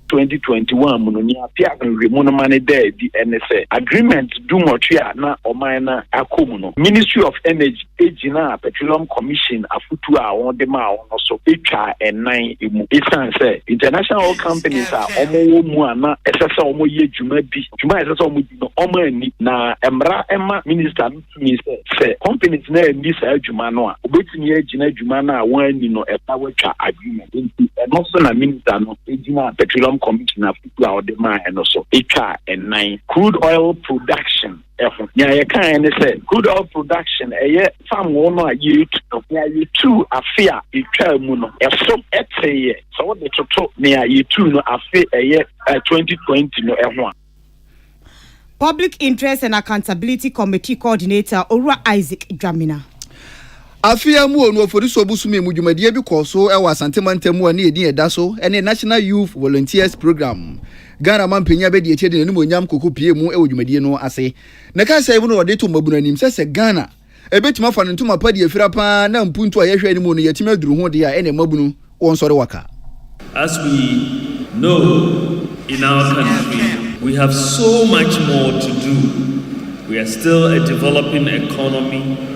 2021 munonia pia remu no mane there di NSA agreement do motria na omana akomu no Ministry of Energy ejina Petroleum Commission afutu a won de ma won so etwa enan emu esanse international oil companies a omo mu ana esese omo ye djuma bi djuma esese omo di no omo ani na emra ema minister ntumi se companies na ani sa djuma no a obetumi ejina djuma na won ani no eba watwa agreement nti eno so na minister no ejina Petroleum Commissioner people out the man and also and crude oil production. Yeah, you can say crude oil production. Farm one year two a fair a term a so so what the total near you two no a fair a year 2020 no one. Public Interest and Accountability Committee coordinator Owura Isaac Jamina. Afia mu onu oforiso busumi mu dwumadie bi koso e wa santemantemu ani edi eda so ene National Youth Volunteers Program Ghana mampenya be de etie de nemu onyam kokopie mu e wo dwumadie no ase na ka sai mu no de to mabuna nim se Ghana e betima fa ntuma pa de afira pa na mpuntu a yehwe ni mu no yetime aduru ho de a ene mabunu won sore waka. As we know in our country we have so much more to do. We are still a developing economy.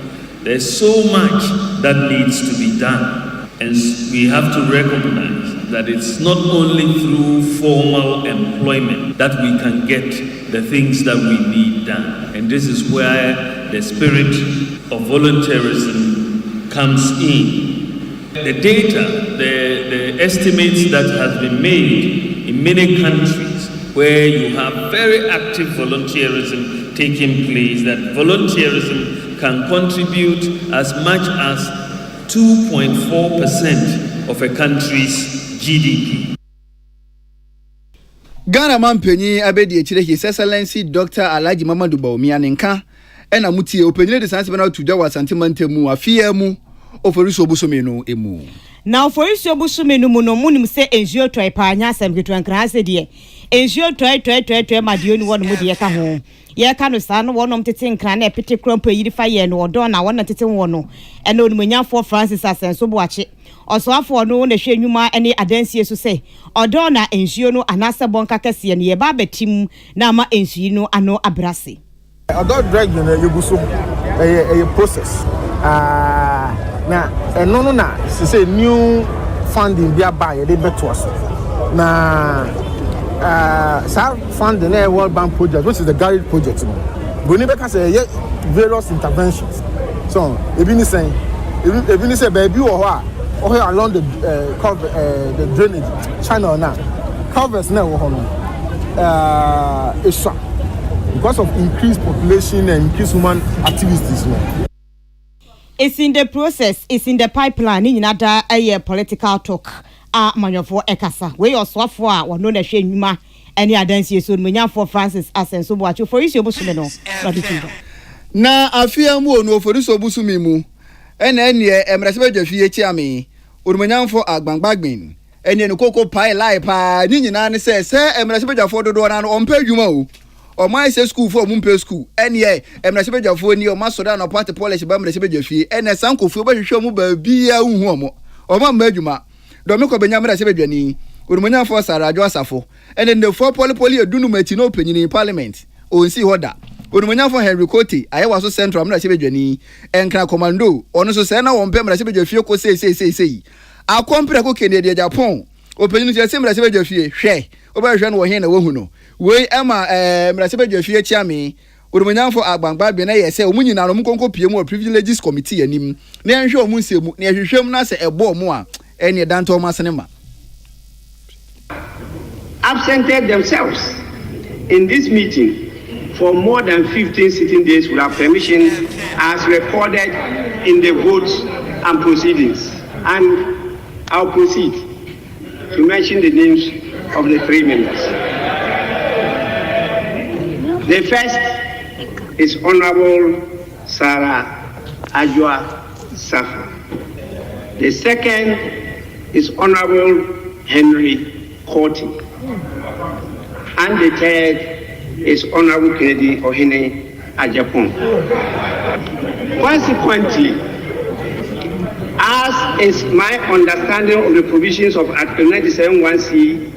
There's so much that needs to be done, and we have to recognize that it's not only through formal employment that we can get the things that we need done. And this is where the spirit of volunteerism comes in. The data, the estimates that have been made in many countries where you have very active volunteerism taking place, that volunteerism can contribute as much as 2.4% of a country's GDP. Ghana mampenyi abedi echire His Excellency Dr. Alhaji Mamadu Bawumia nenka ena mutie openyire de sanse bana tudwa wa santemantemu afia mu oforiso busome no emu. Na oforiso busome no mu no munim se enjuo toy pa anya asem ketwan kranse de enjuo toy madio ni wonu mu de ka ho ye ka no sa no wonom tete nkran na epete krampo yiri fa ye no odo na wona tete wo no ena onimanyafo Francis Asenso Boache osoafo no na hwe nwuma ene adansie so se odo na enjuo no anase bonka kase ne ye ba betim na ma enjuo no ano abrase odo drag no yeguso a process na eno no na say new funding bia ba ye de beto aso na funding a World Bank project, which is the Garage project. We need to say various interventions. So, if you say baby or along the drainage channel now, covers now because of increased population and increased human activities. It's in the process, it's in the pipeline. In another a political talk. Manofo ekasa. We also for one no na hwe nwuma any adansi so munya for Francis Asenso Boacho for isi obusume no. Na afia mu onu for isi obusumi mu. Ene emrasebe dwafie chiame. Orumanyanfo agbangbagben. Ene no koko pai lai pa ni nyina ne se emrasebe dwafo dodo na no ompa adwuma o. Omai se school for mumpe school. Ene emrasebe dwafo ni o masoda no party policy ba emrasebe dwafie. Ene sankofo ba hwehwe mu ba bia unhu omo. Oma ma adwuma. Domiko Benyamra Sebedwani, Urumanya for Sarajo Asafo, and then the four poly Dunu Metino opinion in Parliament, or see order. Urumanya for Henry Cote, I was so central Sebedwani, and Cra Commando, on so Sena on Pemra Sebedwafio say. Our company Canada Japan, opinion to the same Sebedwafie, share, over Jean Wahen Wohuno. We Emma Sebedwafie Chami, Urumanya for Abang Bena, say, Munin and Mukonko PMO Privileges Committee and him, near Joe Munsi, near Shemna say a bo more. Any Dan Thomas Nema absented themselves in this meeting for more than 15 sitting days without permission as recorded in the votes and proceedings. And I'll proceed to mention the names of the three members. The first is Honorable Sarah Ajwa Safa. The second is Honorable Henry Courting. And the third is Honorable Kennedy Ohene Ajapon. Consequently, as is my understanding of the provisions of Article 97(1)(c)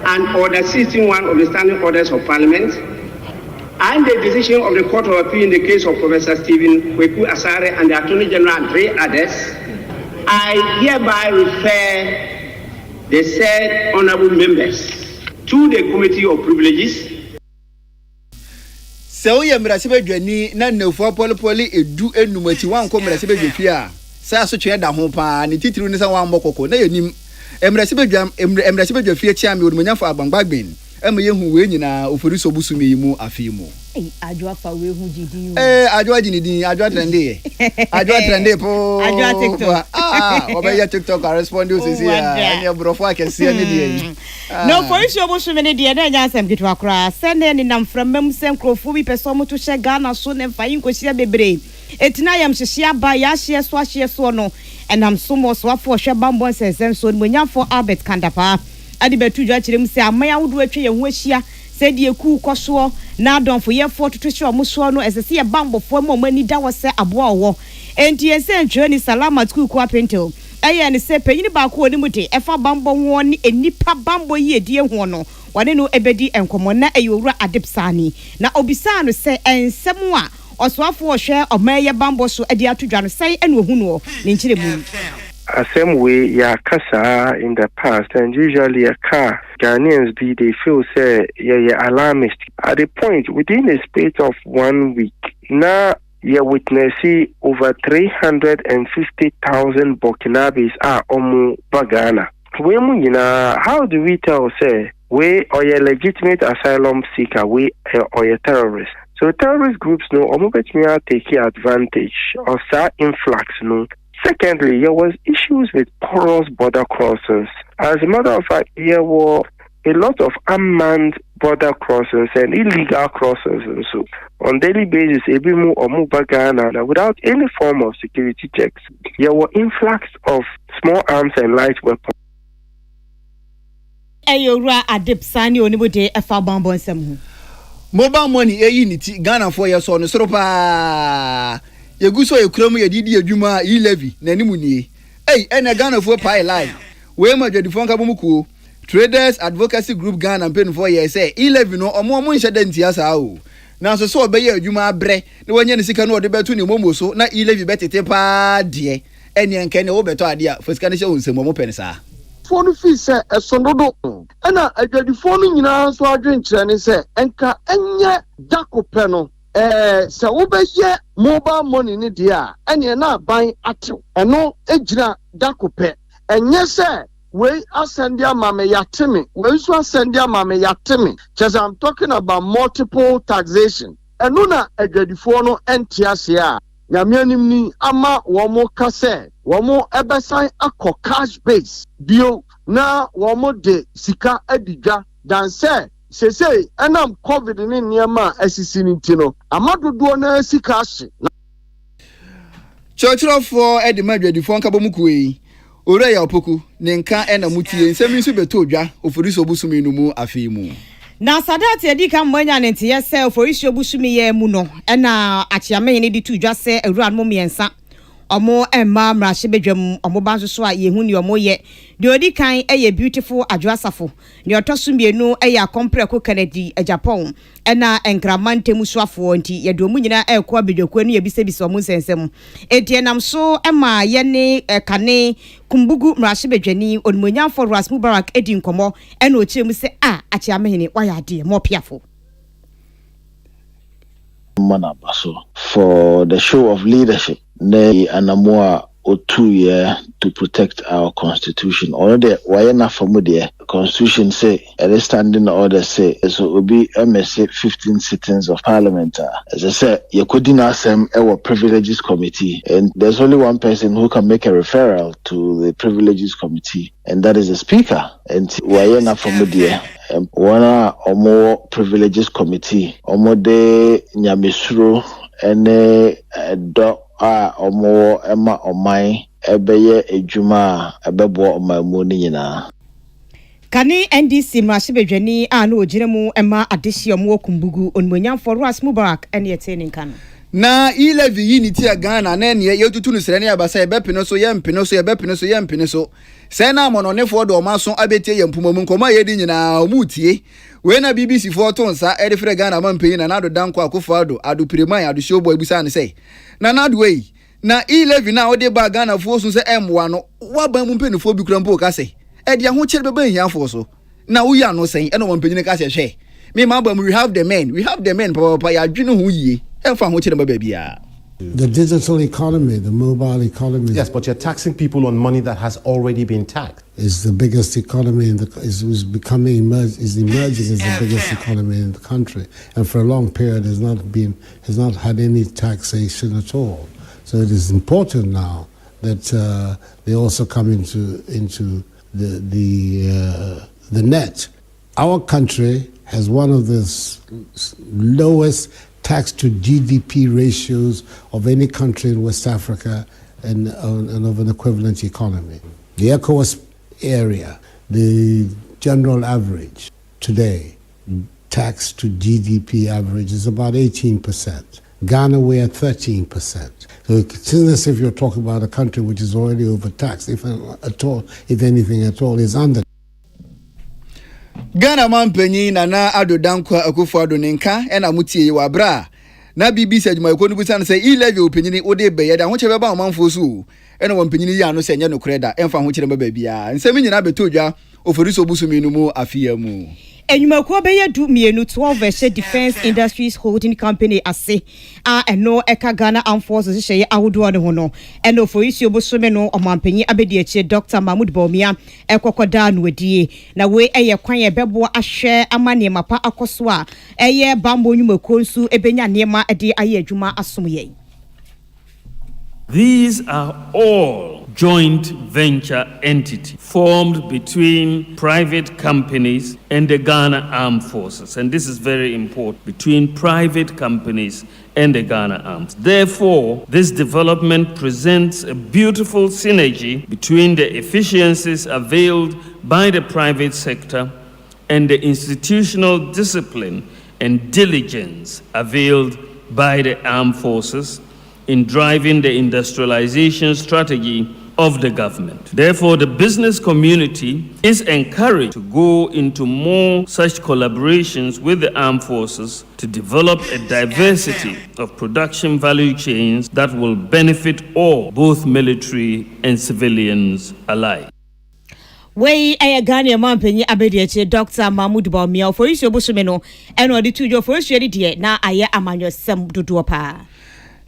and Order 16(1) of the Standing Orders of Parliament, and the decision of the Court of Appeal in the case of Professor Stephen Kweku Asare and the Attorney General and 3 others, I hereby refer the said honorable members to the Committee of Privileges. So ye mrasebe dwani na nefo poly edu enumati wan ko mrasebe dwafia sa so twe da ho pa ne titiru ne sa wan mokoko na yenim mrasebe dwafia chiame odumanyafo agbangbagben ema yehu we nyina ofori so busumi mu afimu adwa fa we hu jidi adwa jinidi adwa trende po adwa TikTok obeya TikTok correspond you see anya brofo akese ne die no for issue busumi ne die na nya asem kitwa kra sene ni nam framam sem krofo bi peso mo to she Ghana so ne fa yin kosia bebre etina yam hyehia ba ya hye so no enam so mo so afo hwe bambon sensem so mo nya for Albert Kandapa adi betu dwa kirem se amaya wodo atwe ye ho ahia se die ku koso na adonfo ye fo totohye omuso no esese ye bambofo mo mani da wo se aboa wo enti ense ntwe ni salamat ku ku apento eye ne se panyini ba ko oni mude efa bambo ho ni enipa bambo ye die ho no wane no ebedi enkomo na eyowura adepsani na obisa no se ensem a oswafo hwe omaye bambo so adi atodwa no sai ene ohu no ne nkiremu. Same way, yeah, kasa in the past, and usually a car Ghanaians be they feel say yeah alarmist. At the point within a space of 1 week, now you're witnessing over 350,000 Burkinabes are omu bagana. How do we tell say we or a legitimate asylum seeker, we or a terrorist? So terrorist groups know omubetmia take advantage of that influx no. Secondly, there was issues with porous border crossings. As a matter of fact, there were a lot of unmanned border crossings and illegal crossings, and so on daily basis, Ebimu or Mubagana, without any form of security checks, there were influx of small arms and light weapons. Ayora adepsani onibude efa bambon semu. Mobile money unity Ghana for your son so pa yeguso ekromu yedidi adwuma e levy na nimu nie ena Ghana for pie line we ma dwadifon ka bomukuo Traders Advocacy Group Ghana pen for year say e levy no omo nhye danti asa o na so so obeye adwuma abre na wanya ne sika no ode beto ne momo so na e levy betete pa de ene enke ne wo beto ade a fosika ne hye onsem mo pen sa adwadifoɔ no fi sɛ ɛsɔndodo ɛna adwadifoɔ no nyinaa nso adwenkyerɛ ne sɛ ɛnka ɛnyɛ dakopɛ no sɛ wobɛyɛ mobile money ne deɛ a ɛneɛ na aban atew ɛno gyina dakopɛ ɛnyɛ sɛ wei asɛnde ama me yateme wei nso asɛnde ama me yateme kyerɛ sɛ I'm talking about multiple taxation ɛno na adwadifoɔ no ɛnte ase a nyame anim ni ama wɔn ka sɛ wɔn ɛbɛsan akɔ cash base bio na wɔn de sika adidwa dansɛ sesei ɛnam covid ne nneɛma a asisi ne nti no amadodoɔ na sika ahye kyerɛkyerɛfoɔ ɛde ma adwadifoɔ nka bɔ mu kuei ore ya opoku ne nka ɛna mutie nsɛm nso beto odwa ofori so busumi no mu afei mu na sadat edika mmanya ne ntiye sɛ ofori so busumi ye mu no ɛna achiame ne di to odwa sɛ awura no miensa omo emma mrahye bedwam omo banso so a yehu ne omo ye de odi kan eye beautiful adwasafo ne otoso mienu eye akompreko Kennedy Japan ɛna enkramante musuafo nti ye do mu nyina ekɔ abedwakua ne ye bisebisa omo nsensem edie nam so ema ye ne kane kumbugu mrahye bedwani onimonyamfo Ras Mubarak edi nkomo ɛna ochire mu se achiame hene waya ade mo piafo Manabaso for the show of leadership ne anamoa otuye to protect our constitution already why na for the constitution say a standing order say so will be MSC 15 sittings of parliament as I said you could ask them our privileges committee and there's only one person who can make a referral to the privileges committee and that is the speaker and why na for the one or more privileges committee omo de nyamesuro ene do omo ema omai ebeye ejuma ebebo omamu ni nyina kani NDC mrahye bedwani no ogiremu ema adehye omo kumbugu onimonyamfo Ras Mubarak ene yete ne nka no na ilevi unity a Ghana na ne yetutu no sere ne abasa ebepene so yempene so yebepene so yempene so se na mononefo do maso abetie yempumom nkoma yedi nyina omutie we na BBC for tonsa edefre Ghana mampenyi na nado danko akofado ado preman ado showboy busa ne sei na nado wey na ilevi na ode ba Ghana fo so se M1 no waban mu mpenifo bi kura mpo ka sei ede ho kyere beba hiafo so na wo ya no sei eno mampenyi ne ka se hwe me ma ba we have the men papa ya dwene ho yie the digital economy, the mobile economy. Yes, but you're taxing people on money that has already been taxed. Is the biggest economy in the is emerging as the biggest economy in the country, and for a long period has not had any taxation at all. So it is important now that they also come into the net. Our country has one of the lowest tax to GDP ratios of any country in West Africa and of an equivalent economy. The ECOWAS area, the general average today, tax to GDP average is about 18%. Ghana, we're at 13%. So it's as if you're talking about a country which is already overtaxed, if anything at all, is under. Ghana mampenyi na ado danko akufo ne nka ena mutie yi wabra na BBC adwuma ko no busa no say e-levy openyini ode beye da ho chebe ba omanfo so ena wampenyini ya no se nye no kreda emfa ho chire ba bia nsem nyina beto dwa ofori so busumi no mu afia mu enyumakuo beye du mienu 12 Defense Industries Holding Company ase eno eka Ghana Armed Forces hye ahodo ne ho no eno foisi obosome no omampanyi abedi eche Dr. Mahmoud Baumia ekokoda no adie na we eye kwan ye bebo ahwe amane mapa akoso a eye bambo nyumakuo nsu ebenya nema ade aye adwuma asomye. These are all joint venture entities formed between private companies and the Ghana Armed Forces. And this is very important, between private companies and the Ghana Armed. Therefore, this development presents a beautiful synergy between the efficiencies availed by the private sector and the institutional discipline and diligence availed by the armed forces in driving the industrialization strategy of the government. Therefore, the business community is encouraged to go into more such collaborations with the armed forces to develop a diversity of production value chains that will benefit all, both military and civilians alike. Way a Ghana Mampenny Abediache, Dr. Mahmoud Baumia, for you, Busumeno, and or the 2 your first year, dear. Now I am on your sem to do a pa.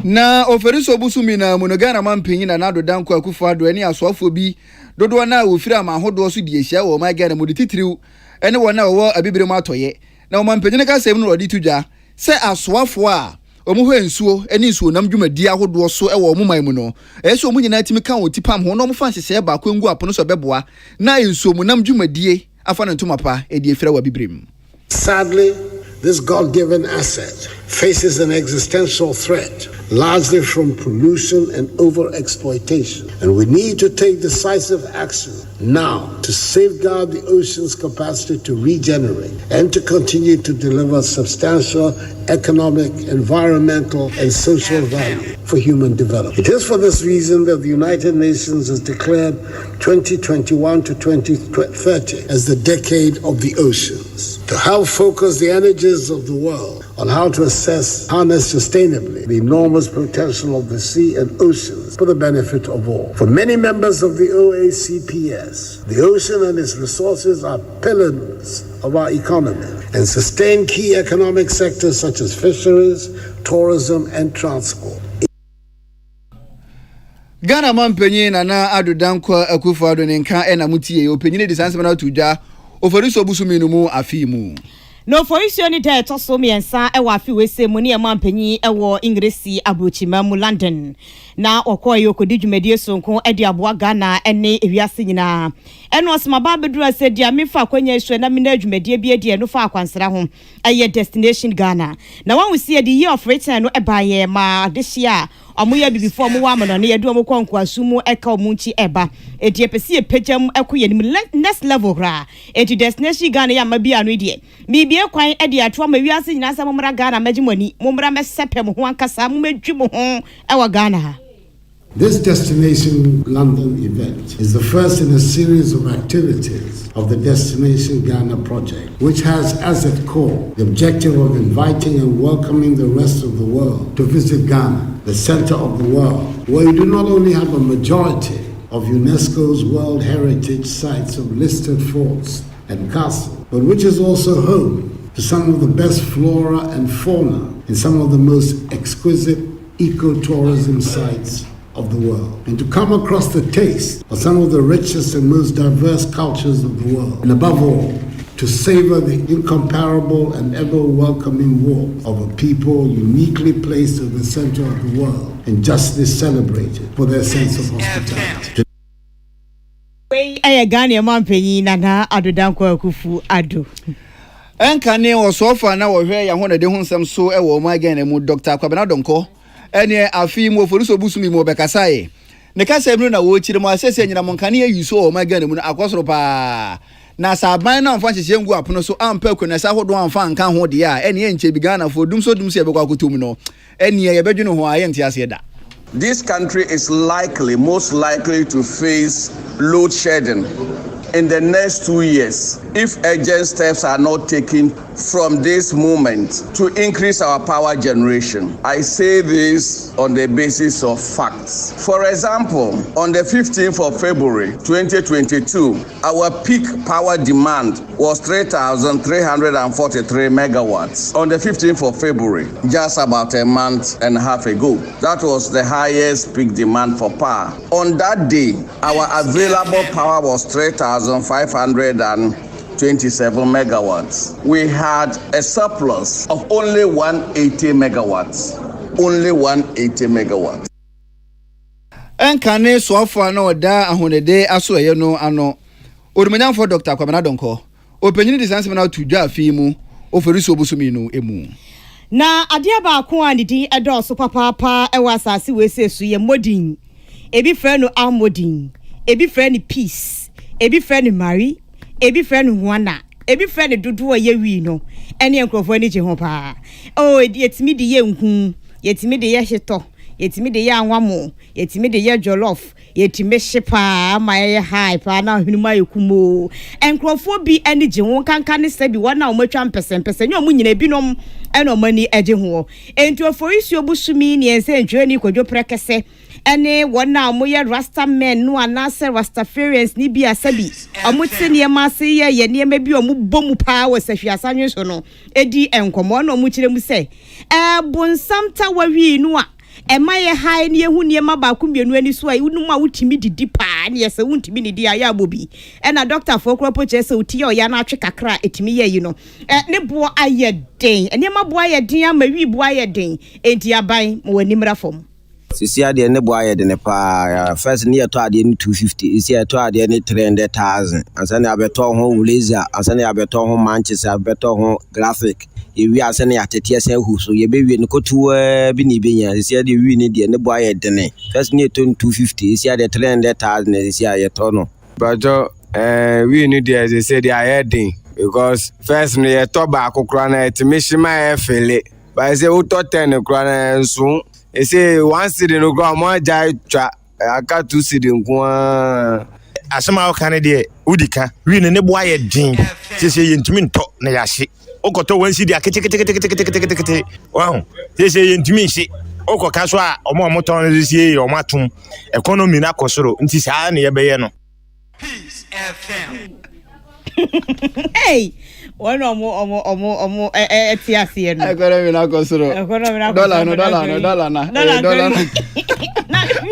Na oferiso busumina monogana mampenyi na nado danko akufado eni asofo bi dodo na ofira ma hodo so die hia wo ma gana modi titiriw ene wona wo abibire ma toye na wo mampenyi ne ka sem no odi tudwa se asofo a omu ho ensuo eni nsuo nam dwumadi ahodo so e wo omuman mu no ese omu nyina timi kan otipam ho no mo fa nhye ba kwangu apono so beboa na ensuo mu nam dwumadie afa no ntoma pa e die fira wa bibirem. Sadly, this God-given asset faces an existential threat, largely from pollution and over-exploitation. And we need to take decisive action now to safeguard the ocean's capacity to regenerate and to continue to deliver substantial economic, environmental, and social value for human development. It is for this reason that the United Nations has declared 2021 to 2030 as the decade of the oceans, to help focus the energies of the world on how to assess, harness sustainably the enormous potential of the sea and oceans for the benefit of all. For many members of the OACPS, the ocean and its resources are pillars of our economy and sustain key economic sectors such as fisheries, tourism, and transport. Ghana mampenyi na adodanko akufado ne nka ena mutie openyine di sansema na tudwa oforiso busuminu mu afimu. No for issue ni day to so miensa e wa fi we se mu ne mampenyi e wo Ingresi Abrochima mu London na okoye okodi dwumedie sonko e di aboa Ghana ene ewiase nyina eno osmaba bedura se dia mefa kwanya isu na mina dwumedie bi edi eno fa akwansra ho eye destination Ghana na wan we see the year of return no e ba ye ma this year omoya bi before mo wa no ye do mo kwanko asumu e ka omunchi eba edi epesi epejam ekoye ni next level ra edi destination Ghana ya mabia no die mi bie kwan edi ato ma wiase nyina sa momra Ghana magimoni momra mesepem ho ankasa mo medwi mo ho e wa Ghana. This Destination London event is the first in a series of activities of the Destination Ghana project, which has as its core the objective of inviting and welcoming the rest of the world to visit Ghana, the center of the world, where you do not only have a majority of UNESCO's World Heritage Sites of listed forts and castles, but which is also home to some of the best flora and fauna in some of the most exquisite ecotourism sites of the world, and to come across the taste of some of the richest and most diverse cultures of the world, and above all, to savor the incomparable and ever-welcoming warmth of a people uniquely placed at the center of the world and justly celebrated for their sense of hospitality. Ghana mampenyi na adodanko akufu ado. Enkane osofa na wohwe ya hona de hunsam so e wo ma Ghana mu Dr. Kwabena Donko ene afi mu oforiso busumi mu bekasaye ne kasa ebru na wo chire mu asese nyina monkane ayiso o ma Ghana mu akosoro pa na saban na mfa hyehye ngu apono so ampa kwena sa hodo amfa nka ho de a ene enche bi Ghana fo dum so e bekwa kotum no ene ye bedwene ho aye ntiase da. This country is most likely to face load shedding in the next 2 years if urgent steps are not taken from this moment to increase our power generation. I say this on the basis of facts. For example, on the 15th of February 2022, our peak power demand was 3,343 megawatts. On the 15th of February, just about a month and a half ago, that was the highest peak demand for power. On that day, our available power was 3,527 megawatts. We had a surplus of only 180 megawatts. Only 180 megawatts. Enkane sofa na oda ahonede aso eye no ano. Orumanya for Dr. Kwabena Donko. Openyini disanse na tudwa afi mu oferiso busumi no emu. Na adia ba ko anidi edoso papa e wasase we sesu ye modin. Ebi frɛ no Almodin, ebi frɛ no Peace, ebi frɛ no Mary, ebi frɛ no Juana, ebi frɛ no Dudu ye wi no. Ene enkrofo ni je ho pa. Oh, yetimi de ye nhu, yetimi de ye hyeto, yetimi de ya anwamo yetimi de ya jollof yetimi hyepa ama ye high pa na hwenuma yekumo enkrofo bi ene je ho kanka ne se bi wona o matwa mpesempese ne o munyina binom ene o mani eje ho enti ofoisi obusumi ne ense ntwani kwadwo prekese ene wona mo ye rasta men no anase rastafarians ni bi asabi omuti ne ma se ye ne ma bi o mu bomu pa wo sahwiasa nwenso no edi enkomo na o mu kire mu se bonsamta wawi no a ema ye hai ne hu ne ma ba ku mienu ani so a unum a wutimi didi pa ne yese wuntimi ne di aya abobi ena doctor for kropo che se uti ya na atwe kakra etimi ye yi no ne bo aye den ene ma bo aye den ama wi bo aye den enti aban mo wani mra fom sisi ade ne bo aye den pa first ne to ade ne 250 isi to ade ne 300,000 ansane abeto ho blazer ansane abeto ho manchester abeto ho graphic yewi asane atete ese hu so ye bewie ne kotu bi ni benya isi ade wi ne de ne bo aye den first ne to 250 isi ade 300,000 isi aye to no but we need there they say they are heading because first ne to ba akokra na etimishima e fele but say we to 10 kra na so e say one city no go mo jai twa aka 2 city nko asema o kan de udika we ne bo aye din se yentumi nto na yahye okoto one city akete wow se yentumi hye okoka so a omo ton sie o matum economy na kosoro nti saa ne ye beye no Peace FM. Hey, one omo etiase no. Economy na kosoro. Dollar na.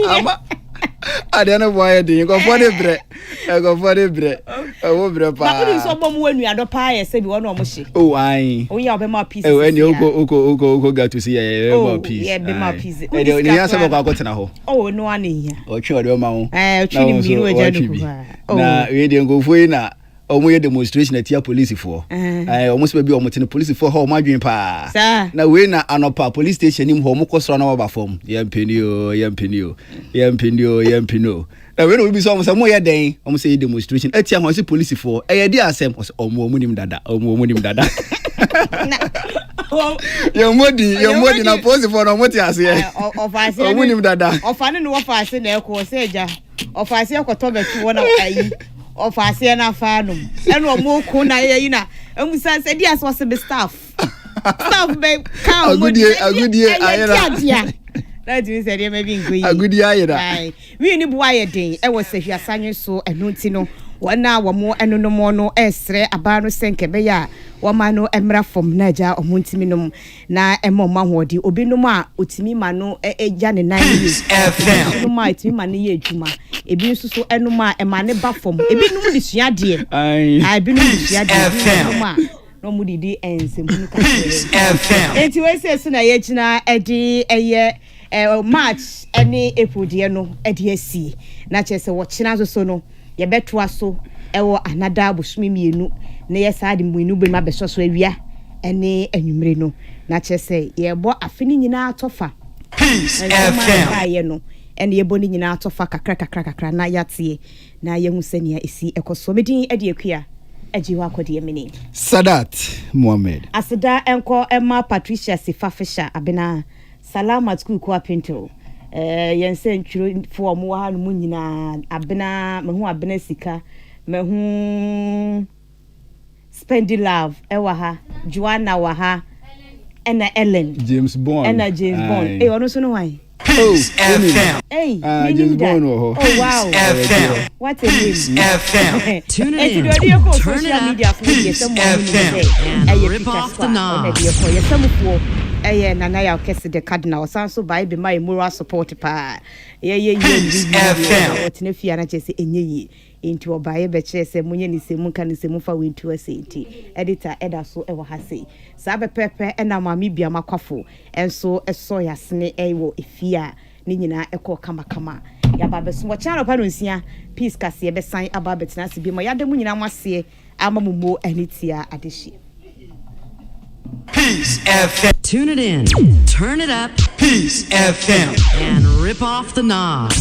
Ama ade no boy dey go for the bre. Go for the bre. Wo bre pa. Na odi so bom wanu ado pa ye se bi one omo hye. Oh ai. O ya obema peace. Eh eni ogo ga to see ye oh peace. Yeah, be my peace. E de ni asa bako akotena ho. Oh no ane ya. O twe ode ma ho. O twe ni mi no eja do ko. Na we de go foi na omo ye demonstration atia police for omo se bi omo tene police for ho madwen pa na we na anopa police station nim ho omo kosoro na wa form yempeni na we no bi so omo se mo ye den omo se demonstration atia ho se police for e ye di asem omo nim dada Your modi na pose for no moti ase ye omo nim dada ofane no wa fa ase na ekwo se eja ofase ekoto betu wona ayi ofase na fanum eno omoku na ye na emusa se dia so se be staff be ka agudie ayera that means say dey maybe ngoyi agudie ayera we ni bo aye den e wo se hwiasanwe so eno nti no wana wo mo enonom no esre aba no senke be ya wo ma no emra fom na ja omuntimi nom na emoma hodi obinom a otimi ma no eja ne nan yi no ma otimi ma ne ye adwuma ebi nso so enom a ema ne ba fom ebinom de sua de ai binom de sua de enom a no mu didi ensemu ka enti we say so na ye gina edi eye March any April de no edi asi na chese wo kina so no ye beto aso ewo anada busumi mienu na ye saade muinu be ma beso so awia ene anwumre no na chese ye bo afini nyina atofa Peace FM ye no ene ye bo ni nyina atofa kakra na yatie na ye hu senia esi ekoso medin edi akua ajiwa akode yemini Sadat Mohammed asida enko Emma Patricia Sifafisha abena salamat ku ko apento yense ntwiro fo mo ha no nyina abena me hu abena sika me hu Spendi Love ewa ha Joanna wa ha ena Ellen James Bond ono so no why FM James Bond oh wow FM what a name FM tune in turn it media for FM and rip off the knob nana ya okese de cardinal sanso bai be my moral support pa ye otine fia na chese enyeyi into obaye be chese munye ni se munka ni se mufa wentu asenti editor eda so e wo ha sei sa be pepe ena mami bia makwafo enso eso yasene ewo efia ni nyina ekọ kama ya ba be so wo channel pa no nsia peace kase be san aba betina se bi mo ya de mu nyina mwase amamumo anitia adeshi Peace FM. Tune it in, turn it up, Peace FM, and rip off the knob.